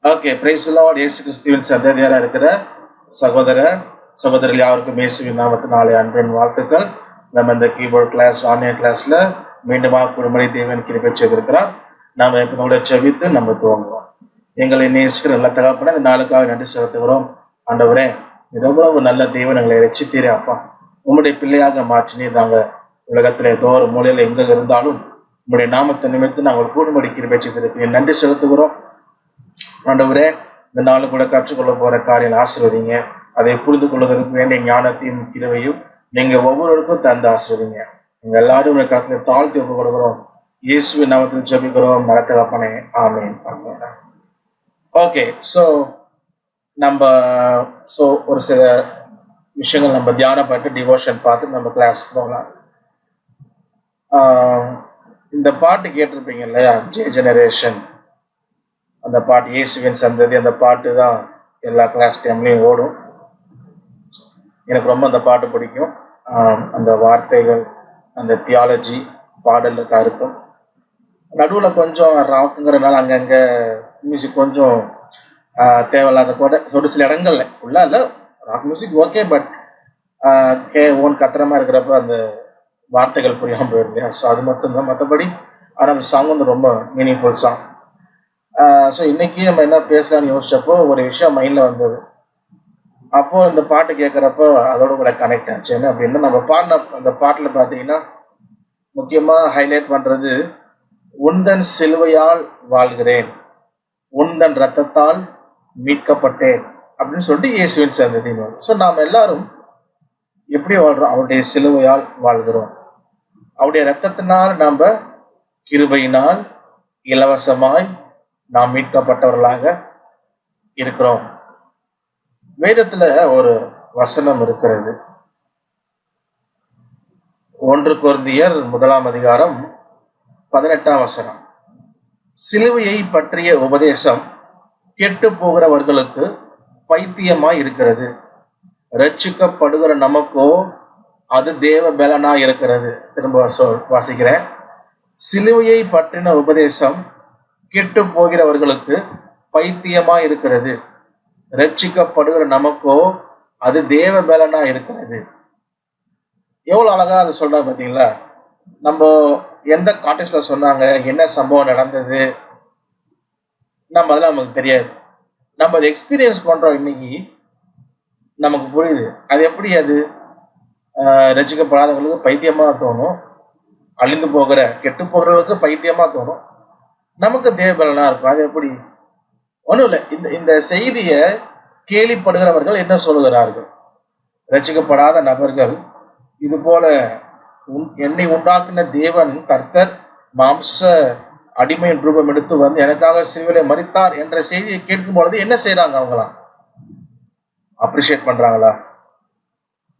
Okay, praise the Lord. இயேசு கிறிஸ்துவின் சந்ததியாரா இருக்கிற சகோதர சகோதரர்கள் யாருக்கும் இயேசுவின் நாமத்தினாலே அன்பின் வாழ்த்துக்கள். நம்ம இந்த கீபோர்ட் கிளாஸ் ஆன்லைன் கிளாஸ்ல மீண்டுமாக குடும்பத்தை தேவன் கிருபை செய்திருக்கிறார். நாம இப்ப செவித்து நம்ம துவங்குவோம். எங்களை நேசிக்கிற நல்ல தகப்பன இந்த நாளுக்காக நன்றி செலுத்துகிறோம். ஆண்டவரே, எவ்வளவு நல்ல தேவன் எங்களை ரட்சித்தீரே அப்பா. உங்களுடைய பிள்ளையாக மாற்றினீர். நாங்கள் உலகத்திலே தோறு மூலையில எங்க இருந்தாலும் உங்களுடைய நாமத்தை நிமித்து நாங்கள் கூடும்படி கிருபை செய்திருக்கிறேன். நன்றி செலுத்துகிறோம். ஆண்டவரே, இந்த நாள் கூட கற்றுக்கொள்ள போற காரியம் ஆசீர்வதிங்க. அதை புரிந்து கொள்வதற்கு வேண்டிய ஞானத்தையும் கிருபையும் நீங்க ஒவ்வொருவருக்கும் தந்து ஆசீர்வதிங்க. எங்க எல்லாரும் உங்க கருத்துல தாழ்த்தி ஒப்பு கொடுக்கிறோம். இயேசுவின் நாமத்தில் ஜெபிக்கிறோம் நல்ல தகப்பனே, ஆமென். ஓகே, நம்ம ஒரு சில விஷயங்கள் நம்ம தியானப்பட்டு டிவோஷன் பார்த்து நம்ம கிளாஸ்க்கு போகலாம். இந்த பாட்டு கேட்டிருப்பீங்க இல்லையா, ஜே ஜெனரேஷன், அந்த பாட்டு இயேசுவின் சந்ததி, அந்த பாட்டு தான் எல்லா கிளாஸ் டைம்லையும் ஓடும். எனக்கு ரொம்ப அந்த பாட்டு பிடிக்கும். அந்த வார்த்தைகள், அந்த தியாலஜி, பாடல்ல கருத்தும், நடுவில் கொஞ்சம் ராக்குங்கிறதுனால அங்கங்கே மியூசிக் கொஞ்சம் தேவையில்லாத கூட ஒரு சில இடங்கள்ல ஃபுல்லாக இல்லை. ராக் மியூசிக் ஓகே, பட் ஓன் கத்திரமா இருக்கிறப்ப அந்த வார்த்தைகள் புரியாமல் போயிருந்தேன். ஸோ அது மட்டும்தான், மற்றபடி ஆனால் அந்த சாங் வந்து ரொம்ப மீனிங்ஃபுல் சாங். ஸோ இன்னைக்கு நம்ம என்ன பேசலாம்னு யோசிச்சப்போ ஒரு விஷயம் மைண்டில் வந்தது. அப்போ இந்த பாட்டு கேட்குறப்போ அதோட கூட கனெக்ட் ஆச்சு. என்ன அப்படின்னா, நம்ம பாடின அந்த பாட்டில் பார்த்தீங்கன்னா முக்கியமாக ஹைலைட் பண்ணுறது, உந்தன் சிலுவையால் வாழ்கிறேன், உந்தன் ரத்தத்தால் மீட்கப்பட்டேன் அப்படின்னு சொல்லிட்டு இயேசுவின் சந்ததின்னு வரும். ஸோ நாம் எல்லாரும் எப்படி வாழ்றோம்? அவருடைய சிலுவையால் வாழ்கிறோம். அவருடைய ரத்தத்தினால் நாம் கிருபையினால் இலவசமாய் நாம் மீட்கப்பட்டவர்களாக இருக்கிறோம். வேதத்துல ஒரு வசனம் இருக்கிறது. 1 கொரிந்தியர் 1:18. சிலுவையை பற்றிய உபதேசம் கெட்டு போகிறவர்களுக்கு பைத்தியமாய் இருக்கிறது, ரட்சிக்கப்படுகிற நமக்கோ அது தேவ பலனா இருக்கிறது. திரும்ப வாசிக்கிறேன். சிலுவையை பற்றின உபதேசம் கெட்டு போகிறவர்களுக்கு பைத்தியமா இருக்கிறது, ரட்சிக்கப்படுகிற நமக்கோ அது தேவ பலனா இருக்கிறது. எவ்வளவு அழகா அதை சொல்றா பாத்தீங்களா? நம்ம எந்த கான்டெக்ட்ல சொன்னாங்க, என்ன சம்பவம் நடந்தது, நம்ம அதெல்லாம் நமக்கு தெரியாது. நம்ம அதை எக்ஸ்பீரியன்ஸ் பண்றோம். இன்னைக்கு நமக்கு புரியுது. அது எப்படி? அது ரட்சிக்கப்படாதவங்களுக்கு பைத்தியமா தோணும், அழிந்து போகிற கெட்டு போகிறவர்களுக்கு பைத்தியமா தோணும், நமக்கு தேவபலனா இருக்கும். அது எப்படி? ஒண்ணும் இல்லை. இந்த செய்திய கேள்விப்படுகிறவர்கள் என்ன சொல்லுகிறார்கள்? ரட்சிக்கப்படாத நபர்கள் இது போல என்னை உண்டாக்கின தேவன் கர்த்தர் மாம்ச அடிமையின் ரூபம் எடுத்து வந்து எனக்காக சிலுவையிலே மரித்தார் என்ற செய்தியை கேட்கும் பொழுது என்ன செய்யறாங்க? அவங்களாம் அப்ரிஷியேட் பண்றாங்களா?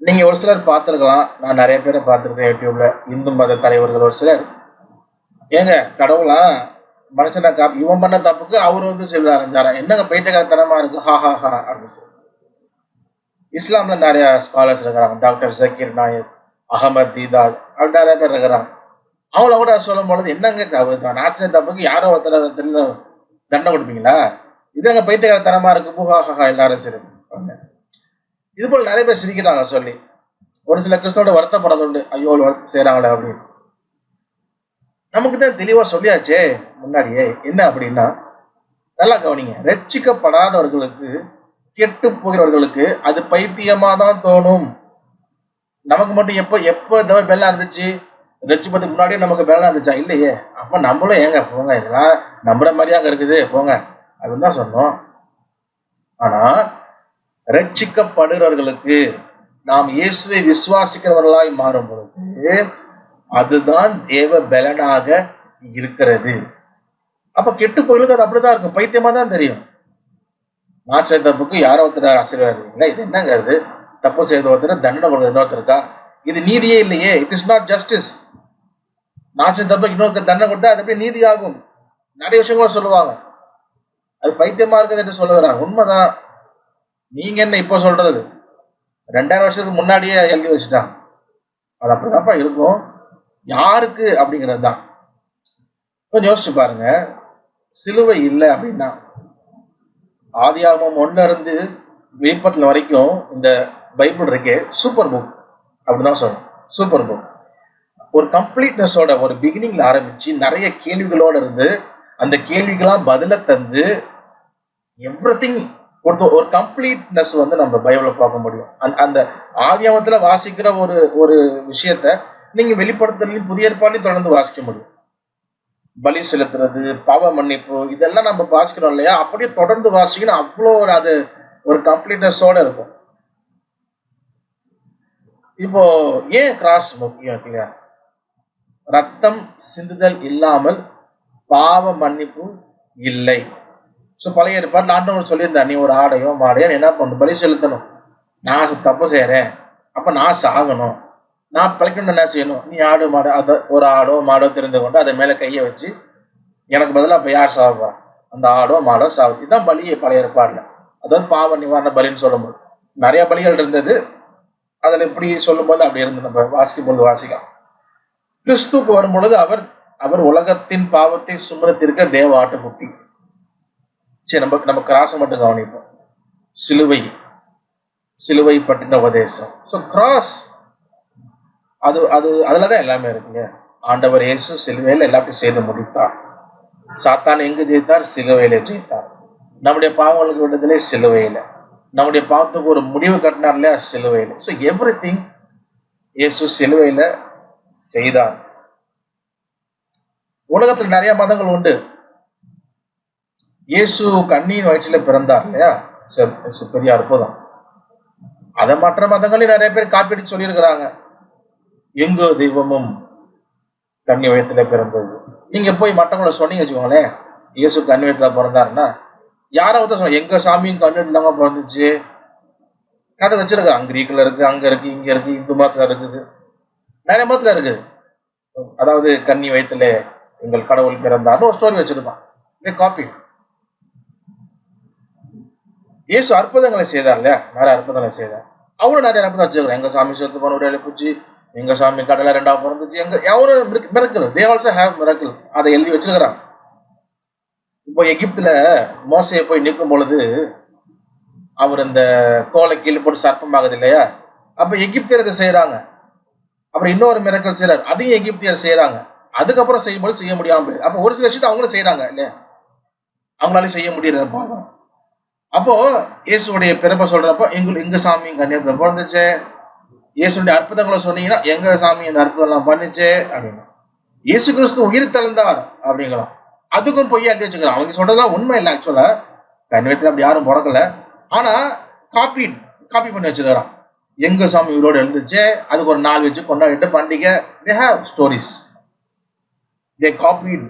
நீங்க ஒரு சிலர் பார்த்திருக்கலாம், நான் நிறைய பேரை பார்த்திருக்கேன் யூடியூப்ல. இந்து மத தலைவர்கள் ஒரு சிலர், ஏங்க கடவுளா மனுஷனை இவன் பண்ண தப்புக்கு அவர் வந்து செல்ல ஆரம்பிச்சாரா, என்னங்க பைத்தியக்காரத்தனமா இருக்கு, ஹா ஹா ஹா அப்படின்னு. இஸ்லாம்ல நிறைய ஸ்காலர்ஸ் இருக்கிறாங்க, டாக்டர் ஜக்கீர் நாயக், அகமது தீதாத், அப்படி நிறைய பேர் இருக்கிறாங்க. அவங்கள கூட சொல்லும் பொழுது, என்னங்க நாட்டின தப்புக்கு யாரோ ஒருத்தர் தெரியல தண்டனை கொடுப்பீங்களா? இதுங்க பைத்தியக்காரத்தனமா இருக்கு, பூஹாஹா எல்லாரும் சரி. இது போல நிறைய பேர் சிரிக்கிறாங்க சொல்லி. ஒரு சில கிறிஸ்தவோட வருத்தப்படுறது உண்டு, ஐயோ வருத்தம் செய்யறாங்களே அப்படின்னு. நமக்கு தான் தெளிவா சொல்லியாச்சே முன்னாடியே. என்ன அப்படின்னா, நல்லா கவனிங்க, ரட்சிக்கப்படாதவர்களுக்கு கெட்டு போகிறவர்களுக்கு அது பைத்தியமா தான் தோணும். நமக்கு மட்டும் எப்ப பெல்லாம் இருந்துச்சு? ரட்சிப்பதுக்கு முன்னாடியே நமக்கு பெல்லாம் இருந்துச்சா? இல்லையே. அப்ப நம்மளும் ஏங்க போங்க, இதெல்லாம் நம்புற மாதிரியாக இருக்குது போங்க அப்படின்னு தான் சொன்னோம். ஆனா ரட்சிக்கப்படுகிறவர்களுக்கு, நாம் இயேசுவை விசுவாசிக்கிறவர்களாய் மாறும் பொழுது அதுதான் தேவ பலனாக இருக்கிறது. அப்ப கெட்டு போயிருக்கு, அது அப்படிதான் இருக்கும், பைத்தியமா தான் தெரியும். மாற்ற தப்புக்கு யாரோ ஒருத்தர் ஆசீர்வாதம், இது என்னங்க? அது தப்பு செய்த ஒருத்தர் தண்டனை கொடுக்குறது இன்னொருத்தருக்கா? இது நீதியே இல்லையே. It is not justice. மாற்ற தப்புக்கு இன்னொருத்தர் தண்டனை கொடுத்தா அது எப்படி நீதி ஆகும்? நிறைய விஷயங்களும் சொல்லுவாங்க. அது பைத்தியமா இருக்குது என்று சொல்லுகிறாங்க. உண்மைதான். நீங்க என்ன இப்ப சொல்றது? 2000 வருஷத்துக்கு முன்னாடியே எழுதி வச்சுட்டாங்க. அது அப்படிதான்ப்பா இருக்கும். யாருக்கு அப்படிங்கிறது தான். கொஞ்சம் யோசிச்சு பாருங்க. சிலுவை இல்லை அப்படின்னா ஆதியாகமம் 1 இருந்து வெளிப்பாட்டில் வரைக்கும் இந்த பைபிள் இருக்கே சூப்பர் புக் அப்படிதான் சொல்லணும். Super book. ஒரு கம்ப்ளீட்னஸோட ஒரு பிகினிங்ல ஆரம்பிச்சு நிறைய கேள்விகளோட இருந்து அந்த கேள்விக்கெல்லாம் பதில தந்து எவ்ரிதிங் ஒரு கம்ப்ளீட்னஸ் வந்து நம்ம பைபிள பார்க்க முடியும். அந்த ஆதியாகமத்துல வாசிக்கிற ஒரு ஒரு விஷயத்த நீங்க வெளிப்படுத்தலையும் புதிய ஏற்பாட்டையும் தொடர்ந்து வாசிக்க முடியும். பலி செலுத்துறது, பாவ மன்னிப்பு, இதெல்லாம் நம்ம வாசிக்கிறோம் இல்லையா? அப்படியே தொடர்ந்து வாசிக்கணும். அவ்வளோ அது ஒரு கம்ப்ளீட்னஸோட இருக்கும். இப்போ ஏன் கிராஸ் முக்கியம் இல்லையா? ரத்தம் சிந்துதல் இல்லாமல் பாவ மன்னிப்பு இல்லை. ஸோ பழைய ஏற்பாட்டில் ஆண்டவர் சொல்லியிருந்தார், நீ ஒரு ஆடையோ மாடையோ நீ என்ன பண்ணணும்? பலி செலுத்தணும். நான் தப்பு செய்யறேன், அப்ப நான் சாகணும், நான் பிழைக்கணும், என்ன செய்யணும்? நீ ஆடு மாடு அதை ஒரு ஆடோ மாடோ தெரிந்து கொண்டு அதை மேல கையை வச்சு எனக்கு பதிலாக இப்ப யார் சாக போறா? அந்த ஆடோ மாடோ சாவு. இதுதான் பலியை பழைய ஏற்பாடுல. அதாவது பாவ நிவாரண பலின்னு சொல்லும்போது நிறைய பலிகள் இருந்தது. அதுல இப்படி சொல்லும்போது அப்படி இருந்து நம்ம வாசிக்கும் போது வாசிக்கலாம். கிறிஸ்துக்கு வரும் பொழுது அவர் அவர் உலகத்தின் பாவத்தை சுமத்திருக்க தேவ ஆட்டுக்குட்டி. சரி, நம்ம கிராஸை மட்டும் கவனிப்போம். சிலுவை, சிலுவை பற்றின உபதேசம். ஸோ கிராஸ் அது அது அதுலதான் எல்லாமே இருக்குங்க. ஆண்டவர் இயேசு சிலுவையில் எல்லாத்தையும் செய்து முடித்தார். சாத்தான் எங்கு ஜெயித்தார்? சிலுவையில ஜெயித்தார். நம்முடைய பாவங்களுக்கு விடுதலை சிலுவையில, நம்முடைய பாவத்துக்கு ஒரு முடிவு கட்டினார் இல்லையா? சிலுவையில. ஸோ எவ்ரிதிங் இயேசு சிலுவையில செய்தார். உலகத்தில் நிறைய மதங்கள் உண்டு. இயேசு கன்னியின் வயிற்றில பிறந்தார் இல்லையா? பெரிய அற்புதம். அதை மற்ற மதங்களையும் நிறைய பேர் காப்பீடு சொல்லியிருக்கிறாங்க. எங்கோ தெய்வமும் கன்னி வயிற்றுல பிறந்தது. நீங்க போய் மற்றவங்களை சொன்னீங்க வச்சுக்கோங்களேன், இயேசு கன்னி வயிற்றுல பிறந்தாருன்னா யாராவது சொல்லுவாங்க எங்க சாமியும் கண்ணு தாங்க பிறந்துச்சு. கதை வச்சிருக்காங்க. கிரீக்ல இருக்கு, அங்க இருக்கு, இங்க இருக்கு, இந்து மதத்துல இருக்குது, நிறைய மதத்துல இருக்குது. அதாவது கன்னி வயிற்றுல எங்கள் கடவுள் பிறந்தார்னு ஒரு ஸ்டோரி வச்சிருப்பான். காப்பி. இயேசு அற்புதங்களை செய்தார் இல்லையா? நிறைய அற்புதங்களை செய்தார். அவனும் நிறைய அற்புதம் வச்சிருக்கிறேன். எங்க சாமி சேர்த்து போன ஒரு பூச்சி, எங்க சாமி கடலை 2ஆவது பிறந்துச்சு, எங்க எவனும் miracle. They also have miracle. அதை எழுதி வச்சிருக்கிறான். இப்போ எகிப்துல மோசையை போய் நிற்கும் பொழுது அவர் இந்த கோலை கீழே போட்டு சர்ப்பமாகுது இல்லையா? அப்ப எகிப்தியர் அதை செய்யறாங்க. அப்புறம் இன்னொரு மிரக்கல் செய்யறாரு, அதையும் எகிப்தியர் செய்யறாங்க. அதுக்கப்புறம் செய்யும்போது செய்ய முடியாம, அப்ப ஒரு சில விஷயத்தை அவங்களும் செய்யறாங்க இல்லையா? அவங்களாலையும் செய்ய முடியறது. அப்போ இயேசுடைய பிறப்பை சொல்றப்ப எங்க சாமி கன்னியத்துல பிறந்துச்சு, இயேசுடைய அற்புதங்களை சொன்னீங்கன்னா எங்க சாமி இந்த அற்புதம் எல்லாம் பண்ணிச்சு அப்படின்னு. இயேசு கிறிஸ்து உயிர் தழுந்தார் அப்படிங்கலாம். அதுக்கும் பொய்யா வச்சுக்கலாம். அவங்க சொல்றதுதான் உண்மை இல்லை. ஆக்சுவலா கன்னியத்துல அப்படி யாரும் பிறக்கல. ஆனா காப்பி பண்ணி வச்சிருக்கிறான். எங்க சாமி உயிரோடு எழுந்துச்சு, அதுக்கு ஒரு நாள் வச்சு கொண்டாடிட்டு பண்டிகை. they have stories, they copied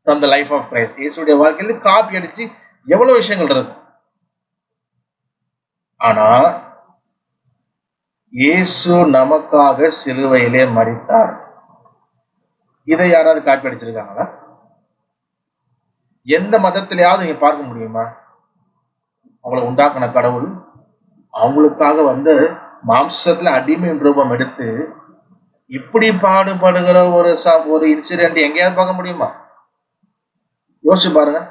from the life of Christ. இயேசுடைய வாழ்க்கையில காப்பி அடிச்சு எவ்வளவு விஷயங்கள் இருக்கு. ஆனா இயேசு நமக்காக சிலுவையிலே மரித்தார். இதை யாராவது காப்பி அடிச்சிருக்காங்களா? எந்த மதத்திலேயாவது நீங்க பார்க்க முடியுமா? அவங்களை உண்டாக்குன கடவுள் அவங்களுக்காக வந்து மாம்சத்துல அடிமை ரூபம் எடுத்து இப்படி பாடுபடுகிற ஒரு இன்சிடென்ட் எங்கேயாவது பார்க்க முடியுமா? யோசிச்சு பாருங்க.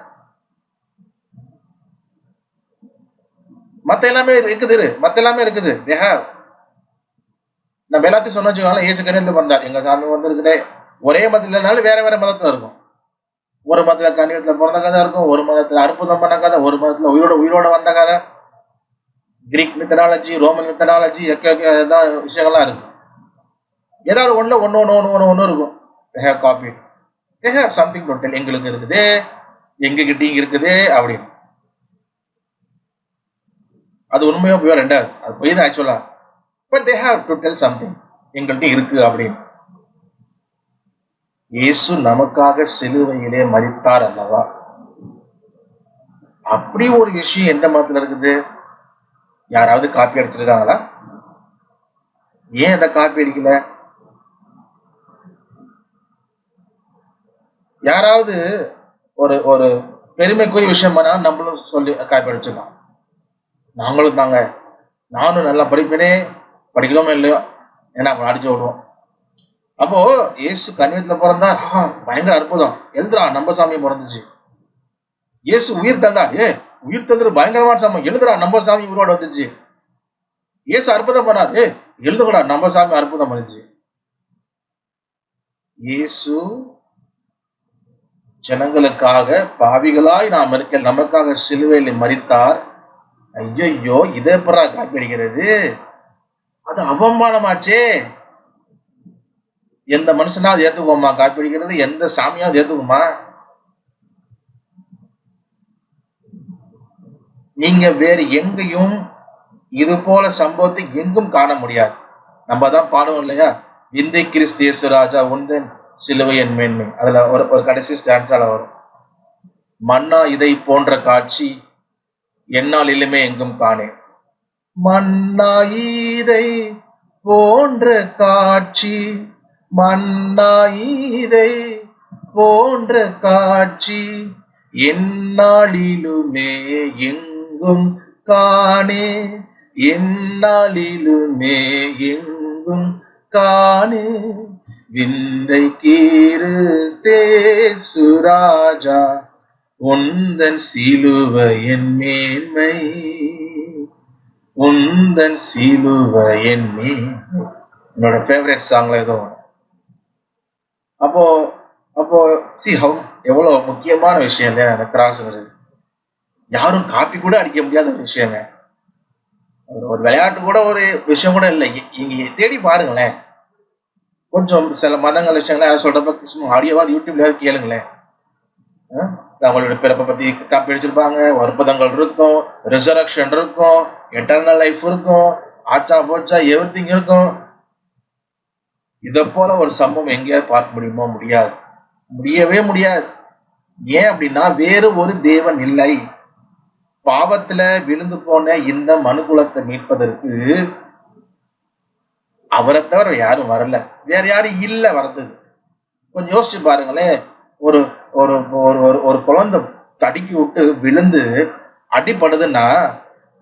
மத்த எல்லாமே இருக்குது. நம்ம எல்லாத்தையும் சொன்ன வச்சுக்கோங்களேன். இயேசு கன்னியத்துல பிறந்தார், எங்க சாமி வந்து இருக்குது. ஒரே மதத்துல இருந்தாலும் வேற வேற மதத்துல இருக்கும். ஒரு மதத்துல கன்னியத்துல பிறந்த கதை இருக்கும், ஒரு மதத்துல அற்புதம் பண்ண கதை, ஒரு மதத்துல உயிரோட வந்த கதை. கிரீக் மித்தனாலஜி, ரோமன் மித்தனாலஜி, விஷயங்கள்லாம் இருக்கு. ஏதாவது ஒண்ணு இருக்கும். they have copied, they have something to tell. எங்களுக்கு இருக்குது, எங்க கிட்டயும் இருக்குது அப்படின்னு. அது உண்மையோ போயோ ரெண்டாவது, அது போய் தான் ஆக்சுவலா. But they have to tell something, எங்கள்கிட்ட இருக்கு அப்படின்னு. இயேசு நமக்காக சிலுவையிலே மரித்தார் அல்லவா? அப்படி ஒரு விஷயம் எந்த மதத்துல இருக்குது? யாராவது காப்பி அடிச்சிருக்காங்களா? ஏன் அதை காப்பி அடிக்கல? யாராவது ஒரு பெருமைக்குரிய விஷயம் பண்ணா நம்மளும் சொல்லி காப்பி அடிச்சிடலாம். நாங்களும் தாங்க, நானும் நல்லா படிப்பேனே, படிக்கலாமோ இல்லையோ, ஏன்னா அடிச்சு விடுவோம். அப்போ இயேசு கன்னியத்துல பிறந்தா பயங்கர அற்புதம் எழுதுறா, நம்ம சாமி பிறந்துச்சு. இயேசு உயிர் தந்தார், உயிர் தந்துரு, பயங்கரமான சாமி, எழுதுறா, நம்ம சாமி உருவாட வந்துச்சு. ஏசு அற்புதம் பண்ணாரு, எழுதுகடா, நம்ம சாமி அற்புதம் பண்ணுச்சு. இயேசு ஜனங்களுக்காக, பாவிகளாய் நாம் இருக்க நமக்காக சிலுவையில் மரித்தார். ஐயோ, இதை எப்படா காப்பியடிக்கிறது? அது அவமானமாச்சே. எந்த மனுஷனா அது ஏத்துக்குவோமா? காப்பியடிக்கிறது எந்த சாமியா அது ஏத்துக்குமா? நீங்க வேறு எங்கேயும் இது போல சம்பவத்தை எங்கும் காண முடியாது. நம்ம தான் பாடுவோம் இல்லையா, விந்தை கிறிஸ்து இயேசு ராஜா உந்தன் சிலுவையின் மேன்மை. அதுல ஒரு கடைசி ஸ்டான்ஸால வரும், மன்னா இதை போன்ற காட்சி என்னால் இல்லமே எங்கும் காணேன். மன்னா இதை போன்ற காட்சி, மன்னா இதை போன்ற காட்சி எந்நாளிலுமே எங்கும் காணே, எந்நாளிலுமே எங்கும் காணே. விந்தை கிறிஸ்தேசு ராஜா உந்தன் சிலுவையின் மேன்மை, உந்தன் சிலுவையின் மேன்மை. என்னோட ஃபேவரட் சாங்ல ஏதோ. அப்போ அப்போ எவ்வளவு முக்கியமான விஷயம் இல்லையா அந்த கிராஸ்ங்கிறது. யாரும் காப்பி கூட அடிக்க முடியாத ஒரு விஷயங்க. ஒரு விளையாட்டு கூட ஒரு விஷயம் கூட இல்லை. இங்க தேடி பாருங்களேன், கொஞ்சம் சில மதங்கள் விஷயங்கள் சொல்றப்ப ஆடியோவாது யூடியூப்லயாவது கேளுங்களேன். அவங்களோட பிறப்பை பத்தி காப்பி அடிச்சிருப்பாங்க, அற்புதங்கள் இருக்கும், ரிசரக்ஷன் இருக்கும், எட்டர்னல் லைஃப் இருக்கும், ஆச்சா போச்சா எவ்ரிதிங் இருக்கும். இதை போல ஒரு சம்பவம் எங்கேயாவது பார்க்க முடியுமோ? முடியாது, முடியவே முடியாது. ஏன் அப்படின்னா வேறு ஒரு தேவன் இல்லை. பாவத்துல விழுந்து போன இந்த மனுக்குலத்தை மீட்பதற்கு அவரை தவிர யாரும் வரல, வேற யாரும் இல்ல வரதுக்கு. கொஞ்சம் யோசிச்சு பாருங்களேன், ஒரு ஒரு ஒரு குழந்தை தடுக்கி விட்டு விழுந்து அடிப்படுதுன்னா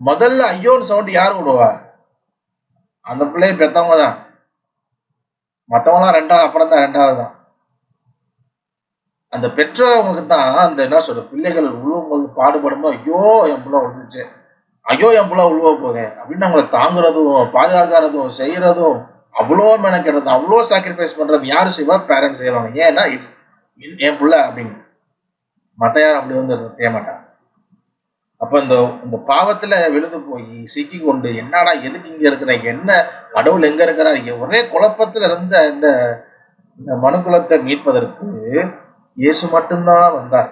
முதல்ல ஐயோன்னு சவுண்ட் யாரு விடுவா? அந்த பிள்ளைய பெத்தவங்க தான். மற்றவங்களாம் ரெண்டாவது, அப்புறம் தான் ரெண்டாவது தான். அந்த பெற்றவங்களுக்கு தான் அந்த என்ன சொல்ற பிள்ளைகள் உழுவும்போது பாடுபடும்போது ஐயோ என் புள்ள விழுந்துச்சு, ஐயோ என் புள்ள உழுவ போகுது அப்படின்னு அவங்களை தாங்குறதும் பாதுகாக்கிறதும் செய்யறதும் அவ்வளோ மெனக்கிறது, அவ்வளோ சாக்ரிஃபைஸ் பண்றது யாரு செய்வா? பேரண்ட்ஸ் செய்வாங்க. ஏன்னா என் புள்ள அப்படின்னு. மத்த யாரும் அப்படி வந்து செய்ய மாட்டாங்க. அப்ப இந்த பாவத்துல விழுந்து போய் சிக்கி கொண்டு என்னடா எதுக்கு இங்க இருக்கிற, என்ன கடவுள் எங்க இருக்கிறா, ஒரே குழப்பத்துல இருந்த இந்த மனுக்குலத்தை மீட்பதற்கு இயேசு மட்டும்தான் வந்தார்.